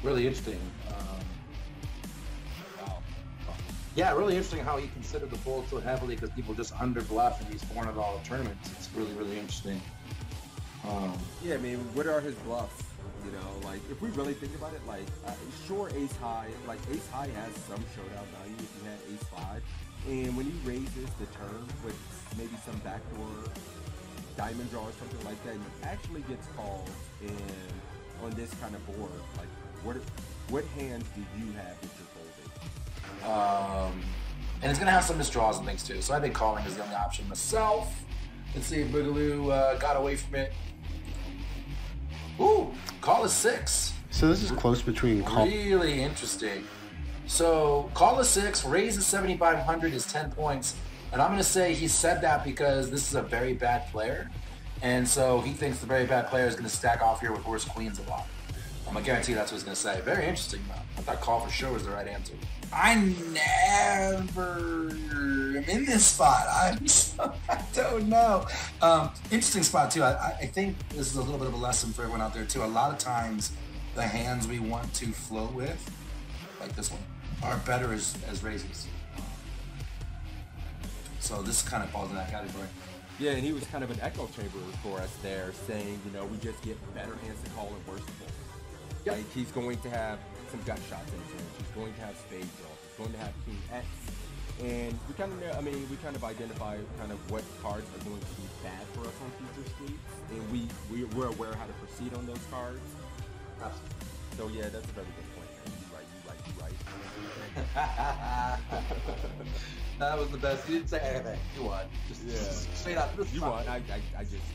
Really interesting. Wow. Yeah, really interesting how he considered the fold so heavily because people just under bluff in these $400 tournaments. It's really, really interesting. Yeah, I mean, what are his bluffs? You know, like if we really think about it, like sure, ace high, like ace high has some showdown value if you had ace five, and when he raises the turn with maybe some backdoor diamond draw or something like that, and he actually gets called in on this kind of board. Like, what hands do you have that you're folding? And it's gonna have some misdraws and things too. So I think calling is the only option myself. Let's see if Boogaloo got away from it. Ooh, call is 6. So this is close between call. Really interesting. So call is 6, raise is 7,500 is 10 points. And I'm going to say he said that because this is a very bad player. And so he thinks the very bad player is going to stack off here with worse queens a lot. I'm going to guarantee that's what he's going to say. Very interesting, though. I thought call for sure was the right answer. I never am in this spot. I don't know. Interesting spot, too. I think this is a little bit of a lesson for everyone out there, too. A lot of times, the hands we want to float with, like this one, are better as raises. So this kind of falls in that category. Yeah, and he was kind of an echo chamber for us there, saying, you know, we just get better hands to call and worse to fold. Yep. Like, he's going to have some gut shots in his range. He's going to have spade draws. He's going to have king X. And we kind of, I mean, we kind of identify kind of what cards are going to be bad for us on future streets. And we're aware how to proceed on those cards. Absolutely. So, yeah, that's a very good point, man. You're right. That was the best. You didn't say anything. You won. Just straight up. You won. I'm just.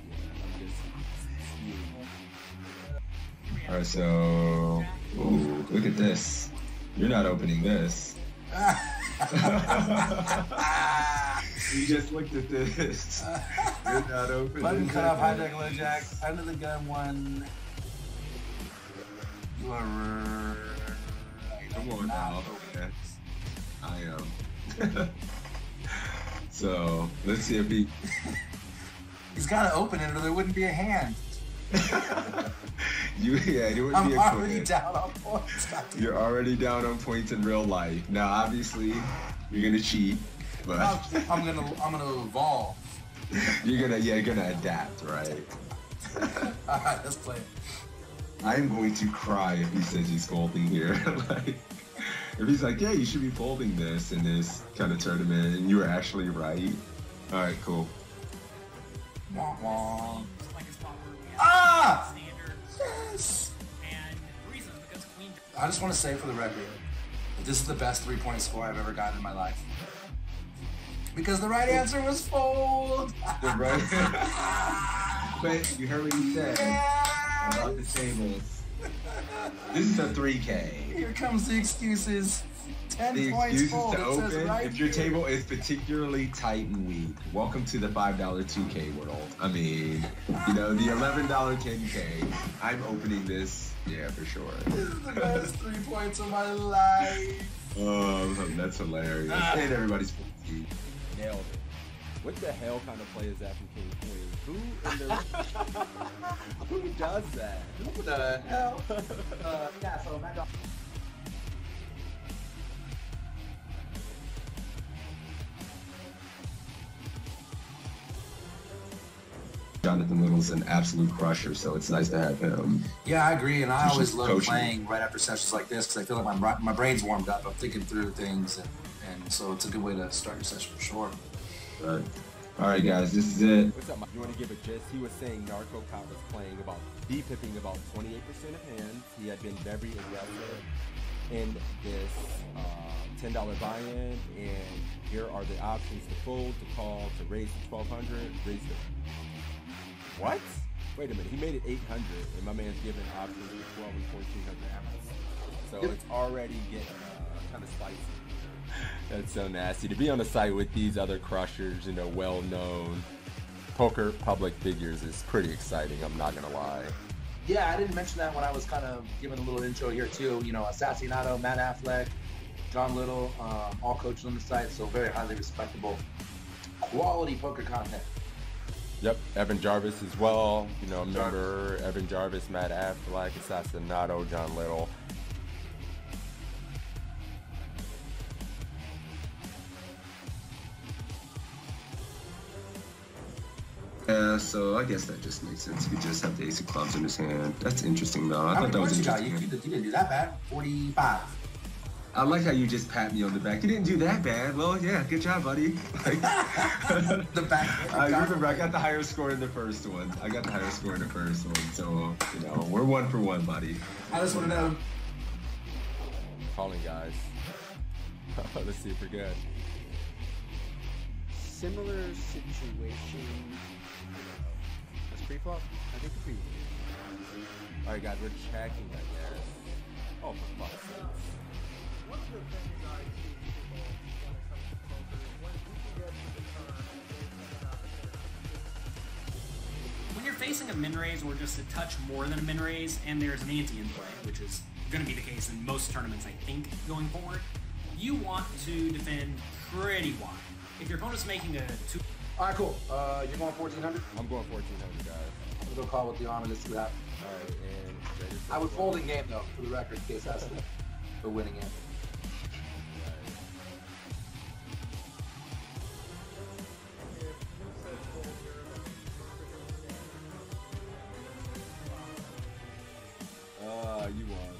All right, so look at this. You're not opening this. You just looked at this. You're not opening. Button cut off, hijack, low jack, under the gun one. You are. Come on now. Okay. I am. So let's see if he. He's got to open it, or there wouldn't be a hand. It would I'm be a already down on points. You're already down on points in real life. Now, obviously, you're gonna cheat, but I'm gonna evolve. you're gonna adapt, right? All right, let's play it. I'm going to cry if he says he's folding here. Like, if he's like, yeah, you should be folding this in this kind of tournament, and you were actually right. All right, cool. Wah, wah. Ah! Yes! I just want to say for the record that this is the best 3-point score I've ever gotten in my life. Because the right answer was fold. The right. But you heard what he said about the tables. This is a 3K. Here comes the excuses. 10 The points excuses fold. to It open says right if your here. table is particularly tight and weak. Welcome to the $5 2K world. I mean, you know, the $11 10K. I'm opening this, yeah, for sure. This is the best 3 points of my life. Oh, that's hilarious. And everybody's 14. Nailed it. What the hell kind of play is that from King Queen? Who does that? Who the hell? Yeah, so back up. Jonathan Little's an absolute crusher, so it's nice to have him. Yeah, I agree, and I He's always just love coaching. playing right after sessions like this because I feel like my brain's warmed up. I'm thinking through things, and so it's a good way to start your session for sure. All right, guys, this is it. What's up, Mike? You want to give a gist? He was saying Narco Cop was playing about D-pipping about 28% of hands. He had been very aggressive in this $10 buy-in, and here are the options to fold, to call, to raise to 1,200, raise to... What? Wait a minute, he made it 800, and my man's giving options for 12 and 1,400. So it's already getting kind of spicy. That's so nasty. To be on a site with these other crushers, you know, well-known poker public figures is pretty exciting, I'm not gonna lie. Yeah, I didn't mention that when I was kind of giving a little intro here too. You know, Assassinato, Matt Affleck, John Little, all coaches on the site, so very highly respectable, quality poker content. Yep, Evan Jarvis as well. You know, remember Evan Jarvis, Matt Affleck, Assassinato, John Little. Yeah, so I guess that just makes sense. He just have the ace of clubs in his hand. That's interesting, though. I How thought many that was points you got? interesting. You didn't do that bad. 45. I like how you just pat me on the back. You didn't do that bad. Well, yeah, good job, buddy. Like, The back. I remember I got the higher score in the first one. So, you know, we're 1 for 1, buddy. I just want to know. Calling, guys. Let's see if we're good. Similar situation. That's pre-flop? I think pre. All right, guys, we're checking, I guess. Oh, for fuck's sake. One of the things I see people when it comes to poker is when you can get to the turn and when you're facing a min raise or just a touch more than a min raise, and there's an ante in play, which is going to be the case in most tournaments, I think, going forward, you want to defend pretty wide. If your opponent's making a 2. All right, cool. You're going 1,400. I'm going 1,400, guys. I'm gonna go call with the arm and just see what happens. All right, and register I would for- fold in game though, for the record, in case that's the winning game. You won.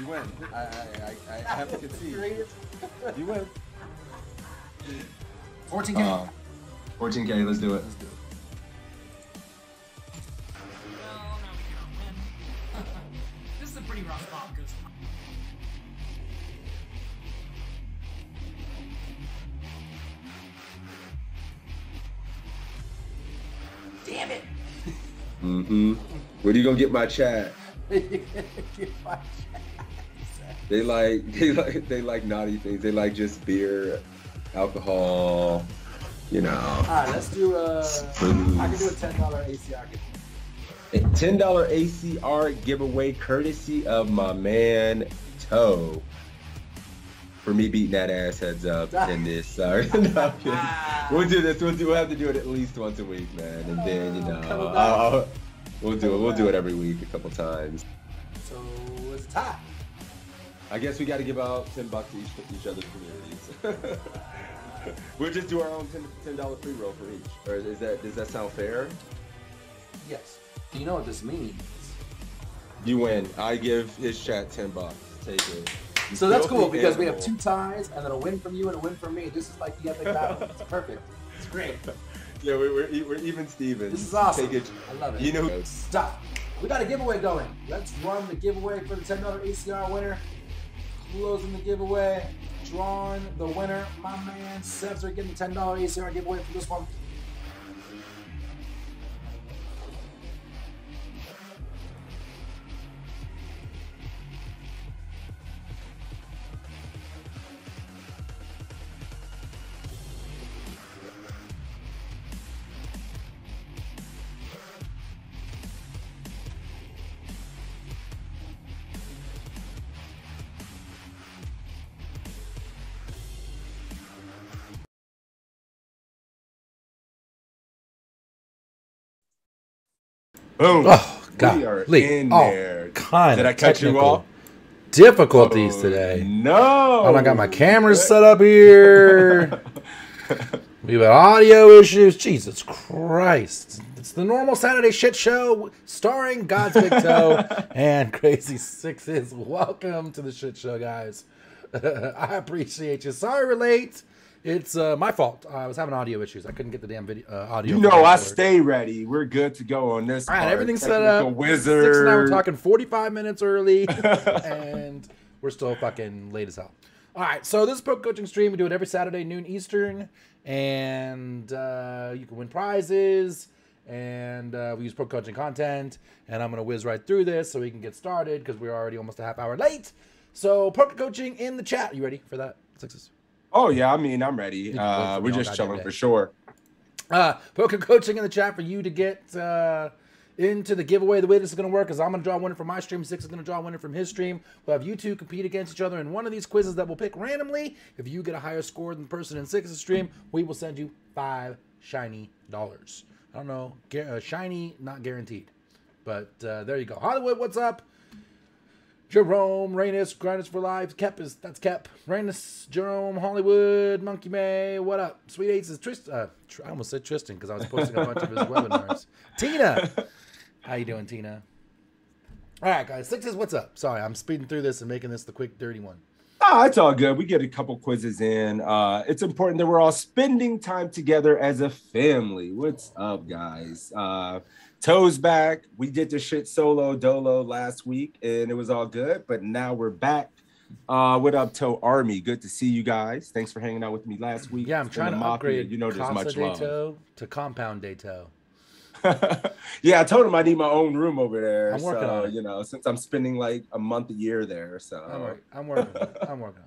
You win. I have to concede. You win. 14K. 14K, let's do it. Let's do it. Well, no, we can't win. This is a pretty rough spot because Damn it. Mm-hmm. Where do you gonna get my chat? They like naughty things. They like just beer, alcohol, you know. All right, let's do I can do a $10 ACR giveaway. A $10 ACR giveaway courtesy of my man Toe. For me beating that ass heads up in this. Sorry. No, I'm kidding. We'll do this. We'll have to do it at least once a week, man. And then, you know, we'll do it. We'll do it every week a couple times. So it's a tie. I guess we got to give out $10 to each other's communities. We'll just do our own $10 free roll for each. Or does that sound fair? Yes. Do you know what this means? You win. I give his chat $10. Take it. So that's cool Filthy because we have animal. 2 ties and then a win from you and a win from me. This is like the epic battle. It's perfect. It's great. Yeah, we're even Stevens. This is awesome. Take it. I love it. You know. Stop. We got a giveaway going. Let's run the giveaway for the $10 ACR winner. Closing the giveaway. Drawing the winner. My man Sebs are getting the $10 ACR giveaway for this one. Boom. Oh, We are golly. in All there. kind Did of I cut you technical off? difficulties today. No. Oh, I got my cameras set up here. We have audio issues. Jesus Christ. It's the normal Saturday shit show starring GodsBigToe and Crazy Sixes. Welcome to the shit show, guys. I appreciate you. Sorry we're late. It's my fault. I was having audio issues. I couldn't get the damn video audio. You know, I stay ready. We're good to go on this. All right, part. everything's set Technical up. Wizard. Six and I were talking 45 minutes early, and we're still fucking late as hell. All right, so this is Poker Coaching Stream. We do it every Saturday, noon Eastern, and you can win prizes, and we use Poker Coaching content, and I'm going to whiz right through this so we can get started because we're already almost a half hour late. So Poker Coaching in the chat. You ready for that, Sixes? Oh yeah, I mean I'm ready. wait for We're me all just goddamn chilling day. for sure. Poker Coaching in the chat for you to get into the giveaway. The way this is going to work is I'm going to draw a winner from my stream. Six is going to draw a winner from his stream. We'll have you two compete against each other in one of these quizzes that we'll pick randomly. If you get a higher score than the person in Six's stream, we will send you $5 shiny dollars. I don't know, shiny, not guaranteed. But there you go. Hollywood, what's up? Jerome, Rainus, Grinders for Life, that's Kep. Rainus, Jerome, Hollywood, Monkey May, what up? Sweet Eights is Tristan. I almost said Tristan because I was posting a bunch of his webinars. Tina, how you doing, Tina? All right, guys. Sixes, what's up? Sorry, I'm speeding through this and making this the quick, dirty one. Oh, it's all good. We get a couple quizzes in. It's important that we're all spending time together as a family. What's up, guys? Toe's back. We did the shit solo dolo last week, and it was all good. But now we're back. What up, Toe Army? Good to see you guys. Thanks for hanging out with me last week. Yeah, I'm trying to upgrade. You know, there's much love to Compound Day Toe. Yeah, I told him I need my own room over there. I'm working on it. You know, since I'm spending like a month a year there, so I'm working on it. I'm working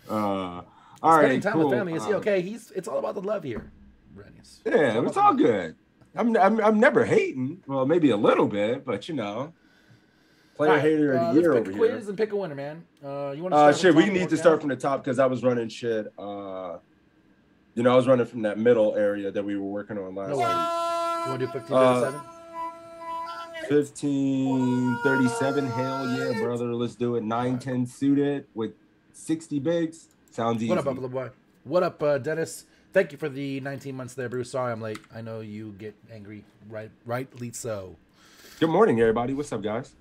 on it. All Spending right, time cool. with family. It's all about the love here, Rennies. Yeah, it's all good. I'm never hating. Well, maybe a little bit, but you know, player hater of the year over here. Quiz and pick a winner, man. You want to shit? We need to start from the top because I was running shit. You know, I was running from that middle area that we were working on last week. You want to do 1537? 1537. Hell yeah, brother. Let's do it. 910 suited with 60 bigs. Sounds easy. What up, Buffalo Boy? What up, Dennis? Thank you for the 19 months there, Bruce. Sorry I'm late. I know you get angry, rightly so. Good morning, everybody. What's up, guys?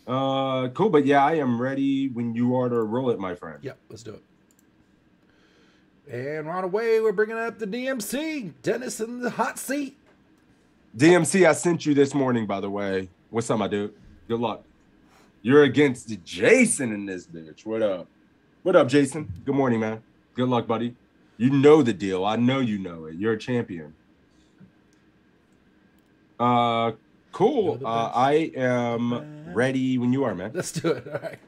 Cool, but yeah, I am ready when you are to roll it, my friend. Yep, let's do it. And right away, we're bringing up the DMC. Dennis in the hot seat. DMC, I sent you this morning, by the way. What's up, my dude? Good luck. You're against Jason in this bitch. What up? What up, Jason? Good morning, man. Good luck, buddy. You know the deal. I know you know it. You're a champion. Cool. I am ready when you are, man. Let's do it. All right.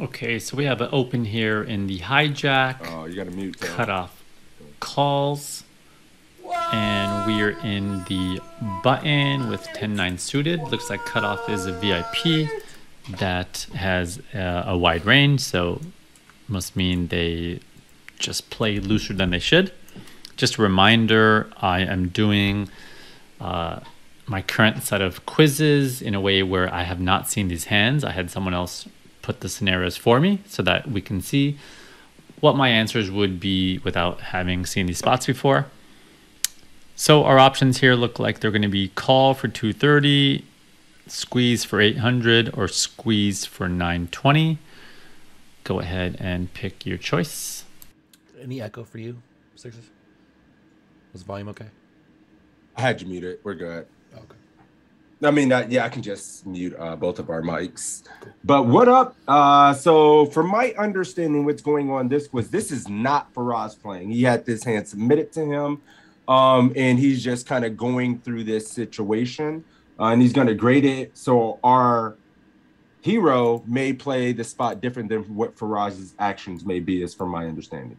Okay, so we have an open here in the hijack. Oh, you got to mute. Cutoff calls. And we are in the button with 10-9 suited. Looks like cutoff is a VIP that has a wide range, so must mean they just play looser than they should. Just a reminder, I am doing my current set of quizzes in a way where I have not seen these hands. I had someone else put the scenarios for me so that we can see what my answers would be without having seen these spots before. So our options here look like they're going to be call for 230, squeeze for 800, or squeeze for 920. Go ahead and pick your choice. Any echo for you, Sixes? Was the volume okay? I had you muted. We're good. Okay. I mean, yeah, I can just mute both of our mics. Cool. But what up? So from my understanding, what's going on this is not Faraz playing. He had this hand submitted to him, and he's just kind of going through this situation, and he's going to grade it. So our hero may play the spot different than what Faraz's actions may be, is from my understanding.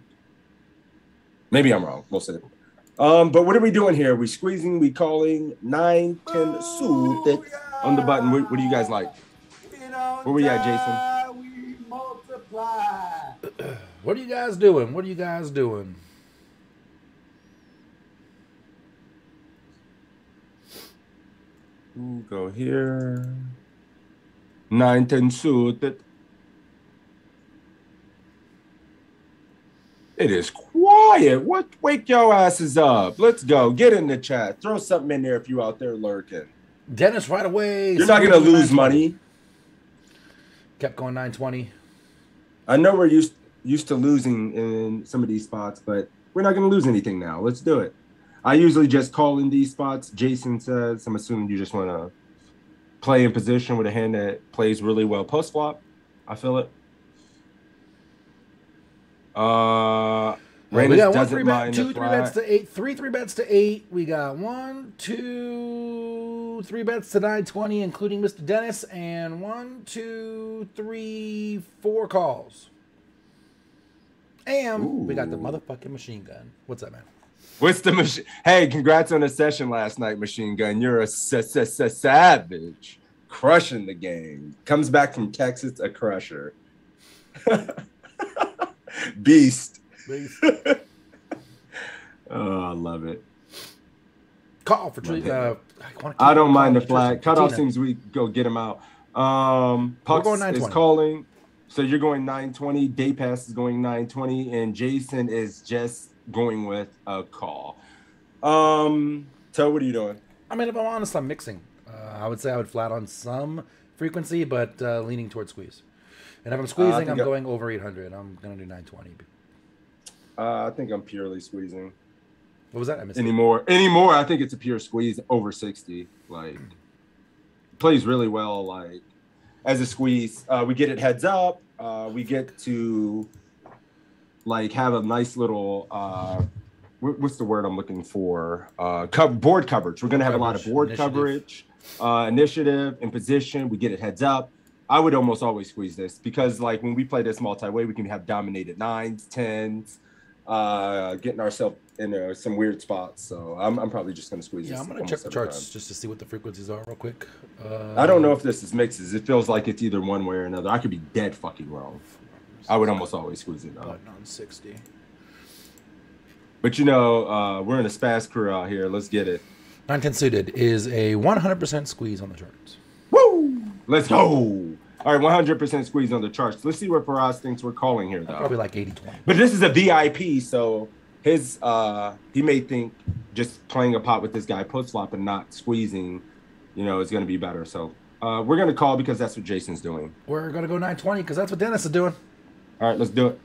Maybe I'm wrong. We'll see. But what are we doing here? We squeezing, we calling, 9, 10, suited on the button. What do you guys like? Where we at, Jason? We multiply. What are you guys doing? What are you guys doing? Ooh, go here. 9, 10 suited. It is quiet. What? Wake your asses up. Let's go. Get in the chat. Throw something in there if you out there lurking. Dennis, right away. You're not going to lose money. Kept going 920. I know we're used to losing in some of these spots, but we're not going to lose anything now. Let's do it. I usually just call in these spots. Jason says, I'm assuming you just want to play in position with a hand that plays really well post flop. I feel it. We got 1 3 bet, 2 3 bets to 8, 3 3 bets to 8. We got 1 2 3 bets to 920, including Mr. Dennis, and 1 2 3 4 calls. And we got the motherfucking machine gun. What's up, man? What's the machine? Hey, congrats on the session last night, Machine Gun. You're a savage, crushing the game. Comes back from Texas, a crusher. Beast. Oh, I love it. Call for I don't mind the calling flag. Tristan. Cutoff Tina. seems we go get him out. We're Pucks going is 920. calling. So you're going 920. Day Pass is going 920. And Jason is just going with a call. Toe, what are you doing? I mean, if I'm honest, I'm mixing. I would say I would flat on some frequency, but leaning towards squeeze. And if I'm squeezing, I'm going over 800. I'm going to do 920. I think I'm purely squeezing. What was that? I missed Anymore, I think it's a pure squeeze over 60. Like, plays really well. Like, as a squeeze, we get it heads up. We get to like have a nice little what's the word I'm looking for? Board coverage. We're gonna have a lot of board coverage, initiative, and position. We get it heads up. I would almost always squeeze this because like when we play this multi-way, we can have dominated 9s, 10s, getting ourselves in some weird spots. So I'm probably just going to squeeze this. Yeah, I'm going to check the charts just to see what the frequencies are real quick. I don't know if this is mixes. It feels like it's either one way or another. I could be dead fucking wrong. I would almost always squeeze it up. Button on 60. But you know, we're in a spaz crew out here. Let's get it. 910 suited is a 100% squeeze on the charts. Woo! Let's go! All right, 100% squeeze on the charts. Let's see what Faraz thinks we're calling here, though. Probably like 80-20. But this is a VIP, so his he may think just playing a pot with this guy post flop and not squeezing, you know, is going to be better. So we're going to call because that's what Jason's doing. We're going to go 920 because that's what Dennis is doing. All right, let's do it.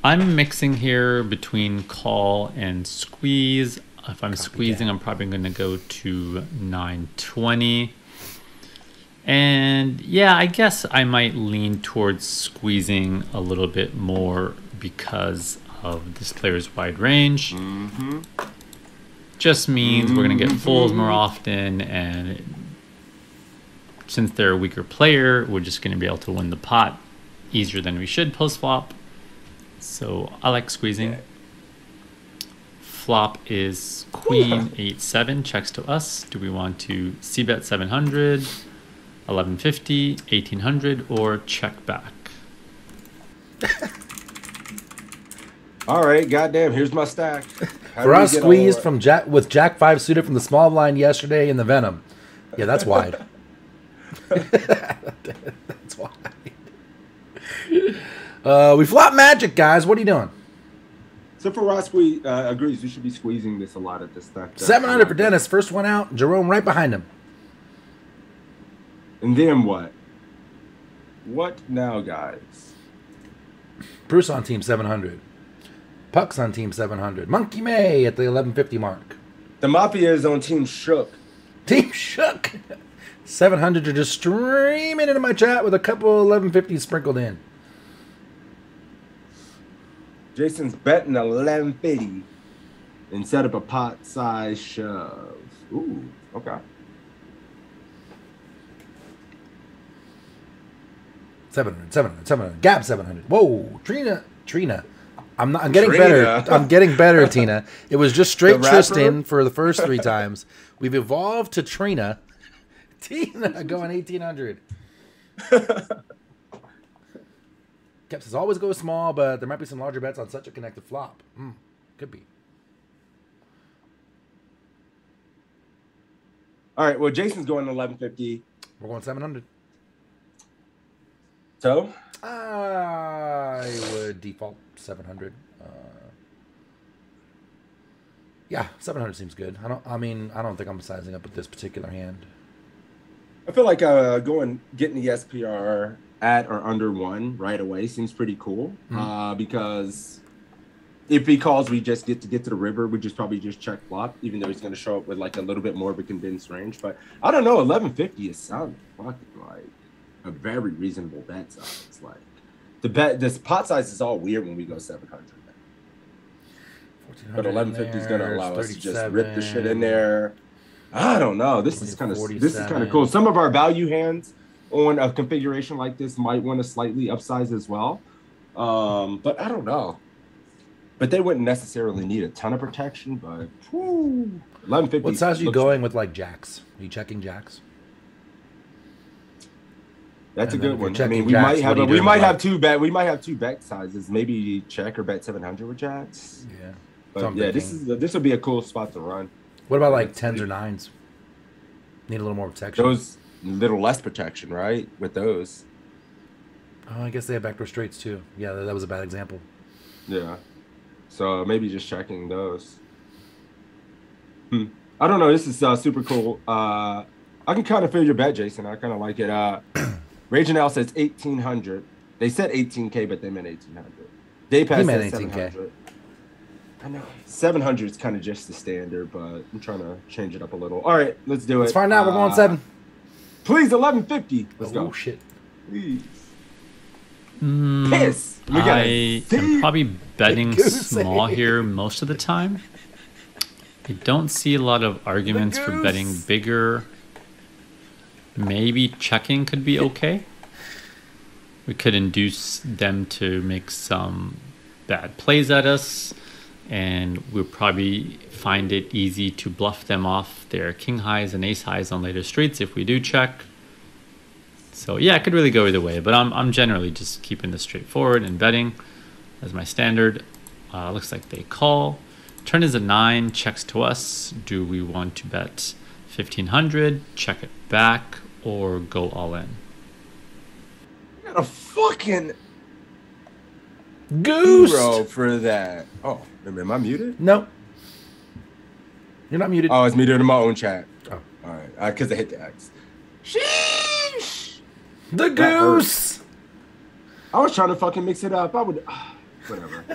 I'm mixing here between call and squeeze. If I'm squeezing, I'm probably going to go to 920. And yeah, I guess I might lean towards squeezing a little bit more because of this player's wide range. Just means we're going to get fulls more often, and since they're a weaker player, we're just going to be able to win the pot easier than we should post flop. So I like squeezing. Flop is queen 8-7, checks to us. Do we want to c-bet 700? 1150, 1800, or check back? All right, goddamn, here's my stack. Faraz squeezed from with Jack 5 suited from the small blind yesterday in the Venom. Yeah, that's wide. That's wide. We flop magic, guys. What are you doing? So Faraz agrees we should be squeezing this a lot at this stack. 700 for Dennis. First one out. Jerome right behind him. And then what? What now, guys? Bruce on team 700. Puck's on team 700. Monkey May at the 1150 mark. The Mafia is on Team Shook. Team Shook. 700 are just streaming into my chat with a couple 1150s sprinkled in. Jason's betting 1150 and set up a pot size shove. Ooh, okay. 700. Gab 700. Whoa, Trina. I'm getting better. I'm getting better, Tina. It was just straight Tristan for the first 3 times. We've evolved to Trina. Tina going 1800. Kep says always go small, but there might be some larger bets on such a connected flop. Could be. All right. Well, Jason's going to 1150. We're going 700. So I would default 700. Yeah, 700 seems good. I don't think I'm sizing up with this particular hand. I feel like getting the SPR at or under 1 right away seems pretty cool. Because if he calls, we just get to the river. We probably just check flop, even though he's going to show up with like a little bit more of a condensed range. But I don't know, 1150 is sounding fucking like a very reasonable bet size. Like this pot size is all weird when we go 700. But 1150 is going to allow us to just rip the shit in there. I don't know. This is kind of cool. Some of our value hands on a configuration like this might want to slightly upsize as well. But I don't know. But they wouldn't necessarily need a ton of protection. But 1150. What size are you going with, like jacks? Are you checking jacks? That's a good one. I mean, we might have two bet sizes. Maybe check or bet 700 with jacks. Yeah. But yeah, this will be a cool spot to run. What about like 10s or 9s? Need a little more protection. Those little less protection, right? With those. Oh, I guess they have backdoor straights too. Yeah, that was a bad example. Yeah. So maybe just checking those. I don't know. This is super cool. I can kind of feel your bet, Jason. I kind of like it. Raging Al says 1,800. They said 18K, but they meant 1,800. Daypass says 700. I know 700 is kind of just the standard, but I'm trying to change it up a little. All right, let's do it. Let's find out. We're going 7. Please, 1150. Let's go. Oh shit. Please. Piss. I am probably betting small here most of the time. I don't see a lot of arguments for betting bigger. Maybe checking could be okay. We could induce them to make some bad plays at us, and we'll probably find it easy to bluff them off their king highs and ace highs on later streets if we do check. So yeah, it could really go either way, but I'm generally just keeping this straightforward and betting as my standard. Looks like they call. Turn is a 9, checks to us. Do we want to bet 1,500, check it back, or go all in? I got a fucking goose zero for that. Oh, am I muted? No. You're not muted. Oh, it's muted in my own chat. Oh. All right. Because I hit the X. Sheesh. The goose. I was trying to fucking mix it up. I would... whatever.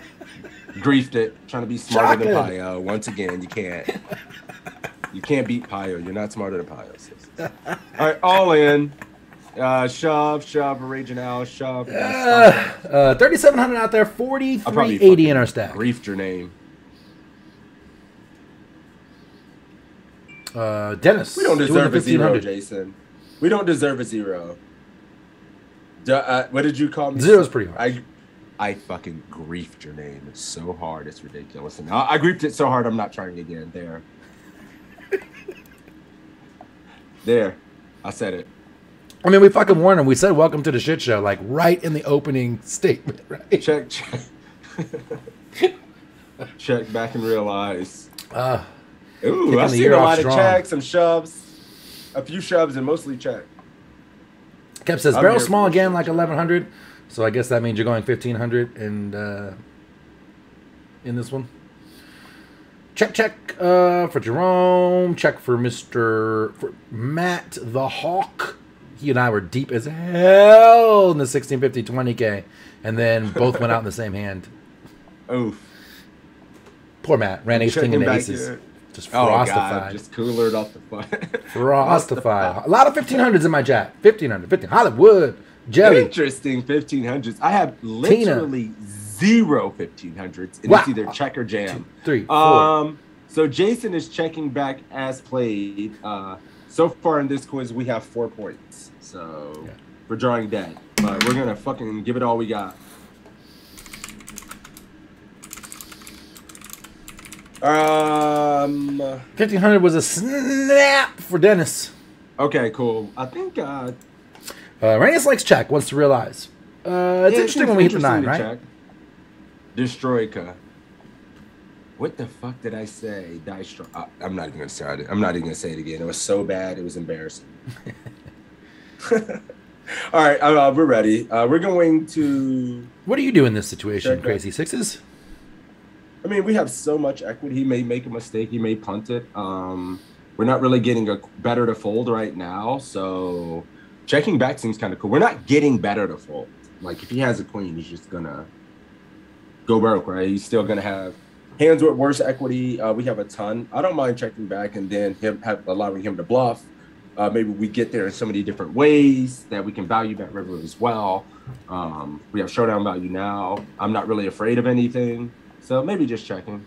Griefed it. Trying to be smarter than Pio. Once again, you can't. You can't beat Pio. You're not smarter than Pio. All right, all in. Shove, raging out, shove. 3,700 out there, 4,380 in our stack. Griefed your name. Dennis. We don't deserve a 0, Jason. We don't deserve a 0. What did you call me? Zero's pretty hard. I fucking griefed your name. It's so hard. It's ridiculous. And I griefed it so hard I'm not trying again. There. I said it. I mean, we fucking warned him. We said, welcome to the shit show, like right in the opening statement, right? Check. Check back and realize. Ooh, I've seen a lot of checks, some shoves. A few shoves and mostly check. Kev says, barrel small again, like 1,100. So I guess that means you're going 1,500 and in this one. Check for Jerome. Check for for Matt the Hawk. He and I were deep as hell in the 1650 20K, and then both went out in the same hand. Oof. Poor Matt ran ace king into aces. Here. Just frostified. God, just coolered off the fun. Frostified. A lot of 1,500s in my chat. 1,500, 15. Hollywood. Jelly. Interesting 1,500s. I have literally zero 1,500s. And it's either check or jam. 2, 3, 4. So Jason is checking back as played. So far in this quiz, we have 4 points. So we're drawing dead. But we're going to fucking give it all we got. 1,500 was a snap for Dennis. Okay, cool. I think Reyes likes check, wants to realize. It's interesting when we hit the 9, right? Check. Destroyka. What the fuck did I say? I'm not even gonna say it. I'm not even gonna say it again. It was so bad. It was embarrassing. All right, we're ready. We're going to. What do you do in this situation, Crazy Sixes? I mean, we have so much equity. He may make a mistake. He may punt it. We're not really getting a better to fold right now, so checking back seems kind of cool. We're not getting better to fold. Like if he has a queen, he's just gonna go broke, right? He's still gonna have hands with worse equity. We have a ton. I don't mind checking back and then allowing him to bluff. Maybe we get there in so many different ways that we can value that river as well. We have showdown value now. I'm not really afraid of anything. So maybe just checking.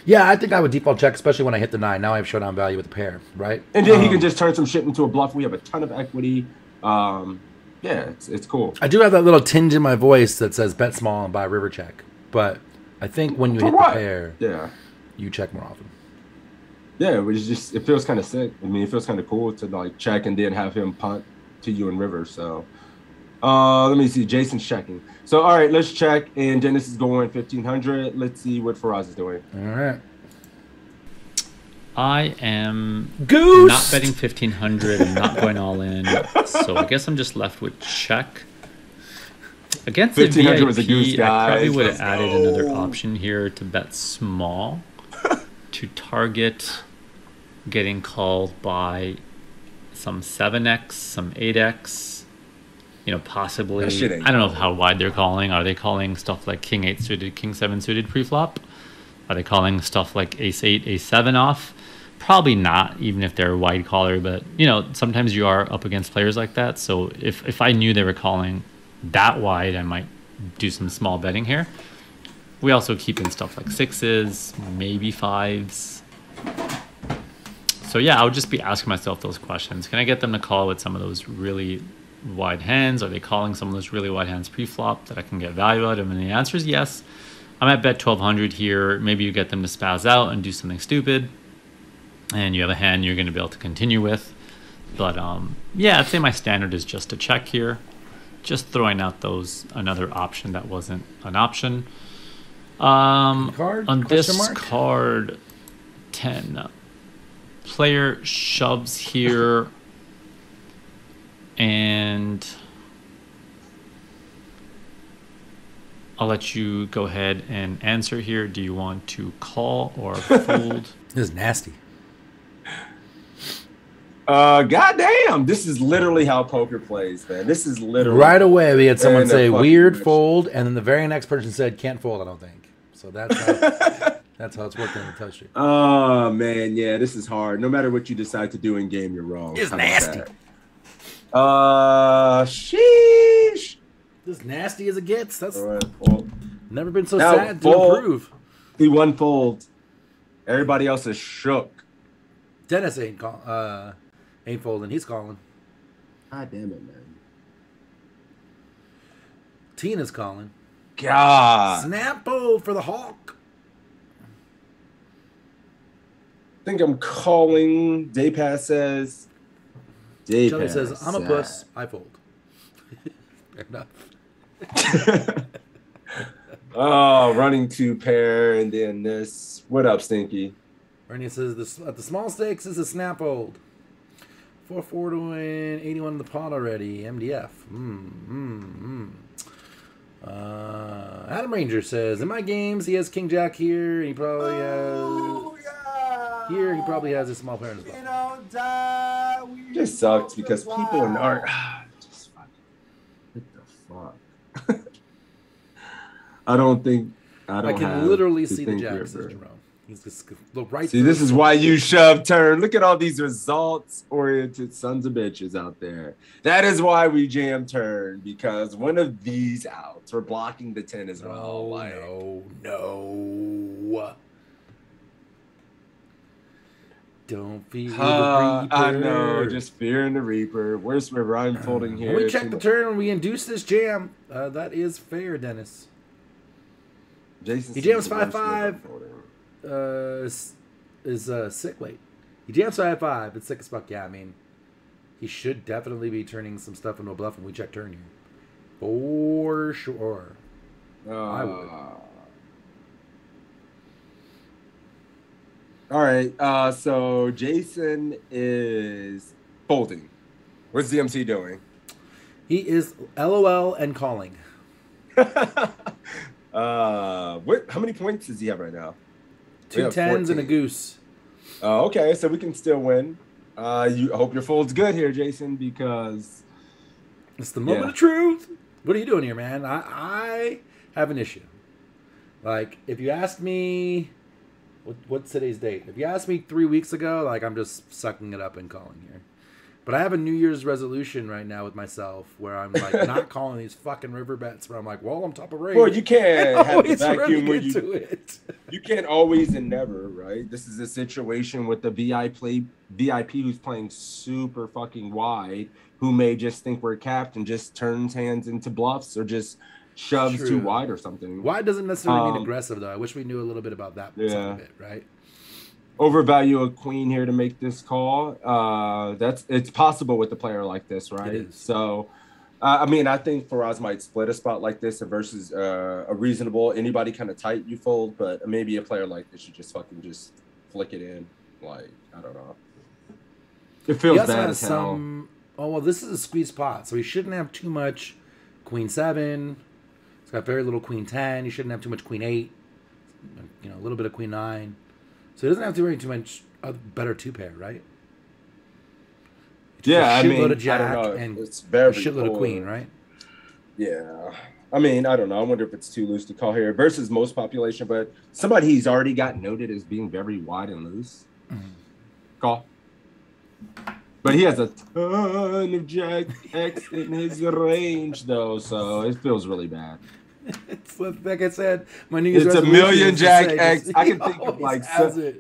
Yeah, I think I would default check, especially when I hit the 9. Now I have showdown value with the pair, right? And then he can just turn some shit into a bluff. We have a ton of equity. Yeah, it's cool. I do have that little tinge in my voice that says bet small and buy river check. But I think when you hit the pair, you check more often. Yeah, it feels kind of sick. I mean, it feels kind of cool to like check and then have him punt to you in river. So let me see. Jason's checking. So, all right, let's check. And Dennis is going 1,500. Let's see what Faraz is doing. All right. I am Goose! not betting 1,500 and not going all in. So I guess I'm just left with check. Against the 1,500 was a goose, VIP, I probably guys. would have Let's added go. another option here to bet small to target getting called by some 7x, some 8x, you know, possibly. That shit ain't I don't know how wide they're calling. Are they calling stuff like King 8 suited, King 7 suited pre-flop? Are they calling stuff like Ace 8, Ace 7 off? Probably not, even if they're a wide caller. But, you know, sometimes you are up against players like that. So if I knew they were calling that wide, I might do some small betting here. We also keep in stuff like 6s, maybe 5s. So yeah, I would just be asking myself those questions. Can I get them to call with some of those really wide hands? Are they calling some of those really wide hands pre-flop that I can get value out of? And the answer is yes. I might bet 1,200 here. Maybe you get them to spaz out and do something stupid, and you have a hand you're going to be able to continue with. But yeah, I'd say my standard is just a check here. Just throwing out another option that wasn't an option. Card? On Question this mark? card, 10. Player shoves here, and I'll let you go ahead and answer here. Do you want to call or fold? This is nasty. Goddamn, this is literally how poker plays, man. This is literally Right away, we had someone And say a fucking weird bitch. fold, and then the very next person said can't fold, I don't think. So that's how, that's how it's working in the touch street. Oh man, yeah, this is hard. No matter what you decide to do in game, you're wrong. It's How about nasty. that? Sheesh. This nasty as it gets. That's All right, well, never been so Now, sad to fold. improve. he one fold. Everybody else is shook. Dennis ain't ain't folding. He's calling. God damn it, man. Tina's calling. God. Snappo for the Hawk. I think I'm calling. Daypass says. Daypass Johnny says, I'm a puss. I fold. Fair enough. Oh, running two pair and then this. What up, Stinky? Ernie says, at the small stakes is a snap fold. 4-4 to win, 81 in the pot already. MDF. Adam Ranger says, in my games, he has King Jack here. And he probably has... Here, he probably has a small pair in his ball. This sucks because people in art. Just fucking. What the fuck? I don't think. I can literally see the Jack, says Jerome. He's just look right See, through this is why you shove turn. Look at all these results-oriented sons of bitches out there. That is why we jam turn, because one of these outs, we're blocking the 10 as well. No. Don't fear the Reaper. I know, just fearing the Reaper. Where's where I'm folding here? When we check the turn when we induce this jam. That is fair, Dennis. Jason He jams sees the worst 5-5. Is sick late. He jams 5-5. It's sick as fuck. Yeah, I mean, he should definitely be turning some stuff into a bluff when we check turn here. For sure. I would. All right. So Jason is folding. What's the MC doing? He is LOL and calling. How many points does he have right now? 2 tens and a goose. Oh, okay. So we can still win. I hope your fold's good here, Jason, because It's the moment of truth. What are you doing here, man? I have an issue. Like, if you asked me, what's today's date? If you asked me 3 weeks ago, like, I'm just sucking it up and calling here. But I have a New Year's resolution right now with myself where I'm like not calling these fucking river bets where I'm like, well, I'm top of range. well, you can't have the Always vacuum where running into it. you can't always and never, right? This is a situation with the VIP who's playing super fucking wide, who may just think we're capped and just turns hands into bluffs or just shoves True. too wide or something. Wide doesn't necessarily mean aggressive, though. I wish we knew a little bit about that side of it, right? Overvalue a queen here to make this call. It's possible with a player like this, right? It is. So, I mean, I think Faraz might split a spot like this versus a reasonable anybody kind of tight you fold, but maybe a player like this should just fucking just flick it in. Like, I don't know. It feels bad as hell. Oh, well, this is a squeeze pot, so he shouldn't have too much queen 7. He's got very little queen 10. He shouldn't have too much queen 8. You know, a little bit of queen 9. So he doesn't have to worry too much better 2-pair, right? Yeah, I mean, of jack I don't know. and It's very a shitload of queen, right? Yeah. I mean, I don't know. I wonder if it's too loose to call here versus most population, but somebody he's already got noted as being very wide and loose. Mm-hmm. Call. But he has a ton of Jack X in his range, though, so it feels really bad. It's like I said, my New Year's it's a resolution million is Jack say, X. I can think of like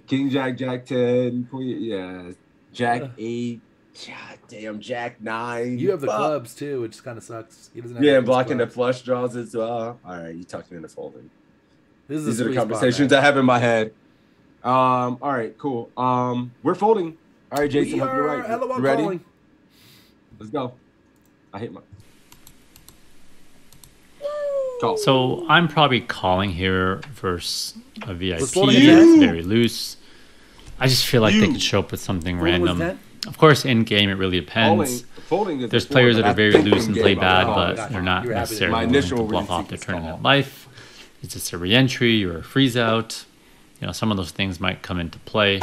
King Jack, Jack 10, Queen, yeah, Jack 8. God damn, Jack 9. You have the clubs too, which kind of sucks. He doesn't have and blocking the flush draws as well. All right, you talked me into folding. These are the conversations I have in my head. All right, cool. We're folding. All right, Jason, hope you're right. You ready? Calling. Let's go. I hit my call. So I'm probably calling here versus a VIP that's very loose. I just feel like they could show up with something random. Of course, in game, it really depends. Folding There's players that are very loose and play bad, but they're not necessarily going to bluff off their tournament life. It's just a re-entry or a freeze out. You know, some of those things might come into play.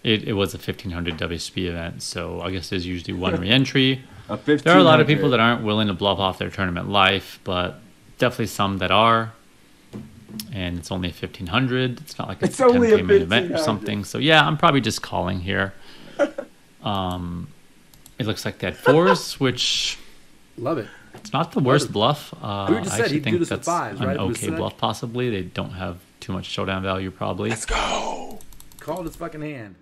It was a 1500 WSP event, so I guess there's usually one re-entry. There are a lot of people that aren't willing to bluff off their tournament life, but definitely some that are. And it's only a 1500. It's not like it's a 10K main event or something. So yeah, I'm probably just calling here. It looks like they had 4s, which love it. It's not the worst bluff. I actually think that's an okay bluff. Possibly they don't have too much showdown value. Probably. Let's go. Call his fucking hand.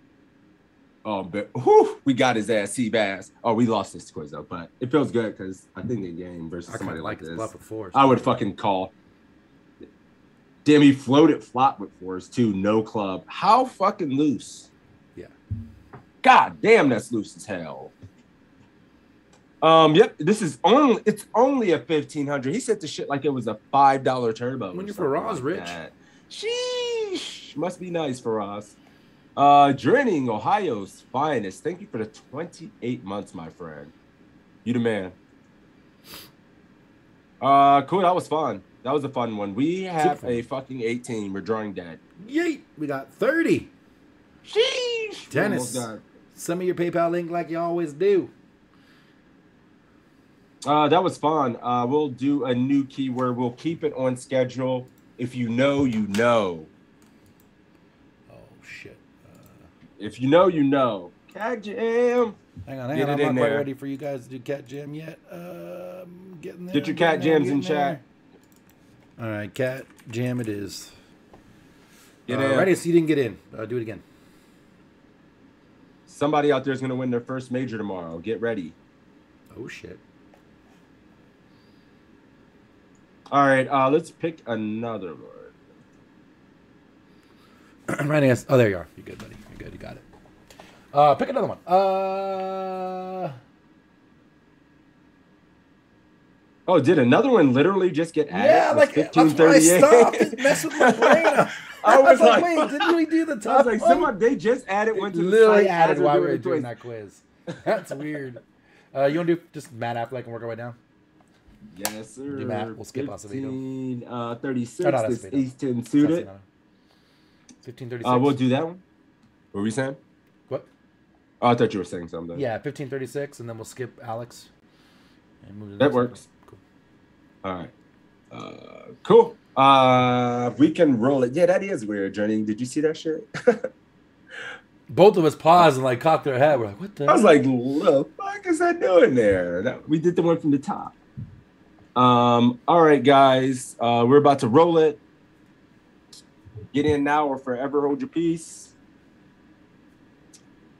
Oh, but whew, we got his ass, Seabass. Oh, we lost this quiz though, but it feels good because I think in game versus somebody like this, bluff with 4s. I would fucking call. Damn, he floated flop with 4s too. No club. How fucking loose? Yeah. God damn, that's loose as hell. Yep. This is only. It's only a 1500. He said the shit like it was a $5 turbo. When you're for Ross, like rich. Sheesh. Must be nice for Ross. Journeying Ohio's finest. Thank you for the 28 months, my friend. You the man. Cool. That was fun. That was a fun one. We have a fucking 18. We're drawing dead. Yeet. We got 30. Sheesh. Dennis, send me your PayPal link like you always do. That was fun. We'll do a new keyword. We'll keep it on schedule. If you know, you know. Oh, shit. If you know, you know. Cat Jam. Hang on. I'm not quite ready for you guys to do Cat Jam yet. Getting there. Get your Cat Jams in chat. All right, Cat Jam it is. Get in. Ready? So you didn't get in. Do it again. Somebody out there is going to win their first major tomorrow. Get ready. Oh, shit. All right, let's pick another one. Right answer. Oh, there you are. You're good, buddy. You're good. You got it. Pick another one. Oh, did another one literally just get added? Yeah, like that's why I stopped. It messed with my brain. I was like, wait, didn't we do the top? I was like, someone they just added one to the literally site added while we were doing that quiz. That's weird. You want to do just Matt Affleck and work our way down? Yes, sir. Do Matt. We'll skip Acevedo. 36. This East 10 suited. 1536. We'll do that one. What were we saying? What? Oh, I thought you were saying something. Yeah, 1536, and then we'll skip Alex. And move to that works. Cool. All right. Cool. We can roll it. Yeah, that is weird, Journey. Did you see that shit? Both of us paused and like cocked our head. We're like, what the? I was like, what the fuck is that doing there? We did the one from the top. All right, guys. We're about to roll it. Get in now or forever hold your peace.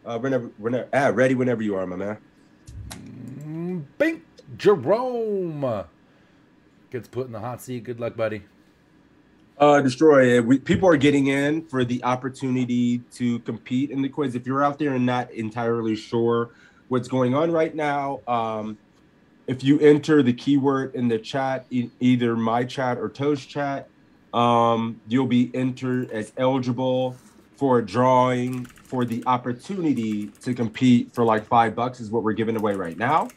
Ready whenever you are, my man. Bink Jerome gets put in the hot seat. Good luck, buddy. Destroy it. People are getting in for the opportunity to compete in the quiz. If you're out there and not entirely sure what's going on right now, if you enter the keyword in the chat, either my chat or Toe's chat, you'll be entered as eligible for a drawing for the opportunity to compete for like $5 is what we're giving away right now.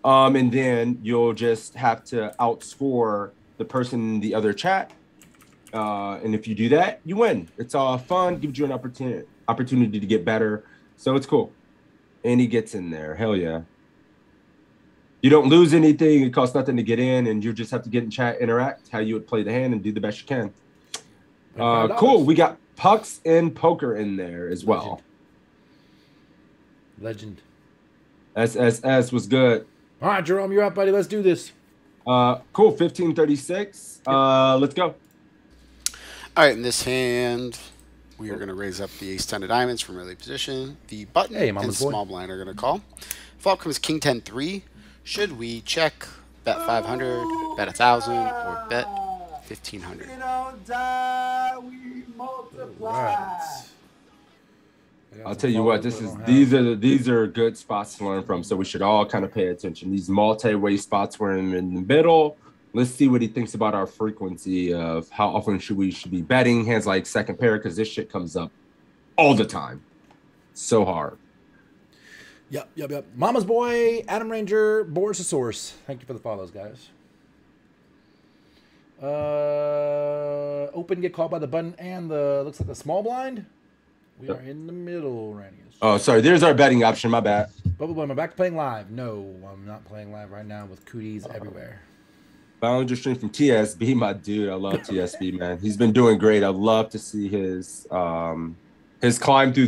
And then you'll just have to outscore the person in the other chat. And if you do that, you win. It's all fun, gives you an opportunity to get better. So it's cool. And he gets in there. Hell yeah. You don't lose anything. It costs nothing to get in, and you just have to get in chat, interact how you would play the hand, and do the best you can. Cool. We got pucks and poker in there as well. Legend. SSS was good. All right, Jerome, you're up, buddy. Let's do this. Cool. 1536. Let's go. All right, in this hand, we are going to raise up the ace-10 of diamonds from early position. The button and small blind are going to call. Flop comes king 10-3. Should we check, bet 500, bet 1,000, or bet 1,500? We don't die, we multiply. I'll tell you what, these are good spots to learn from, so we should all kind of pay attention. These multi-way spots we're in the middle. Let's see what he thinks about our frequency of how often should we be betting hands like second pair, because this shit comes up all the time. So hard. Yep. Mama's Boy, Adam Ranger, Boris the Source. Thank you for the follows, guys. Open, get called by the button and the, looks like the small blind. We are in the middle, Randy. Oh, sorry. There's our betting option. My bad. Bubble Boy, am I back to playing live? No, I'm not playing live right now with cooties everywhere. Found your stream from TSB, my dude. I love TSB, man. He's been doing great. I'd love to see his climb through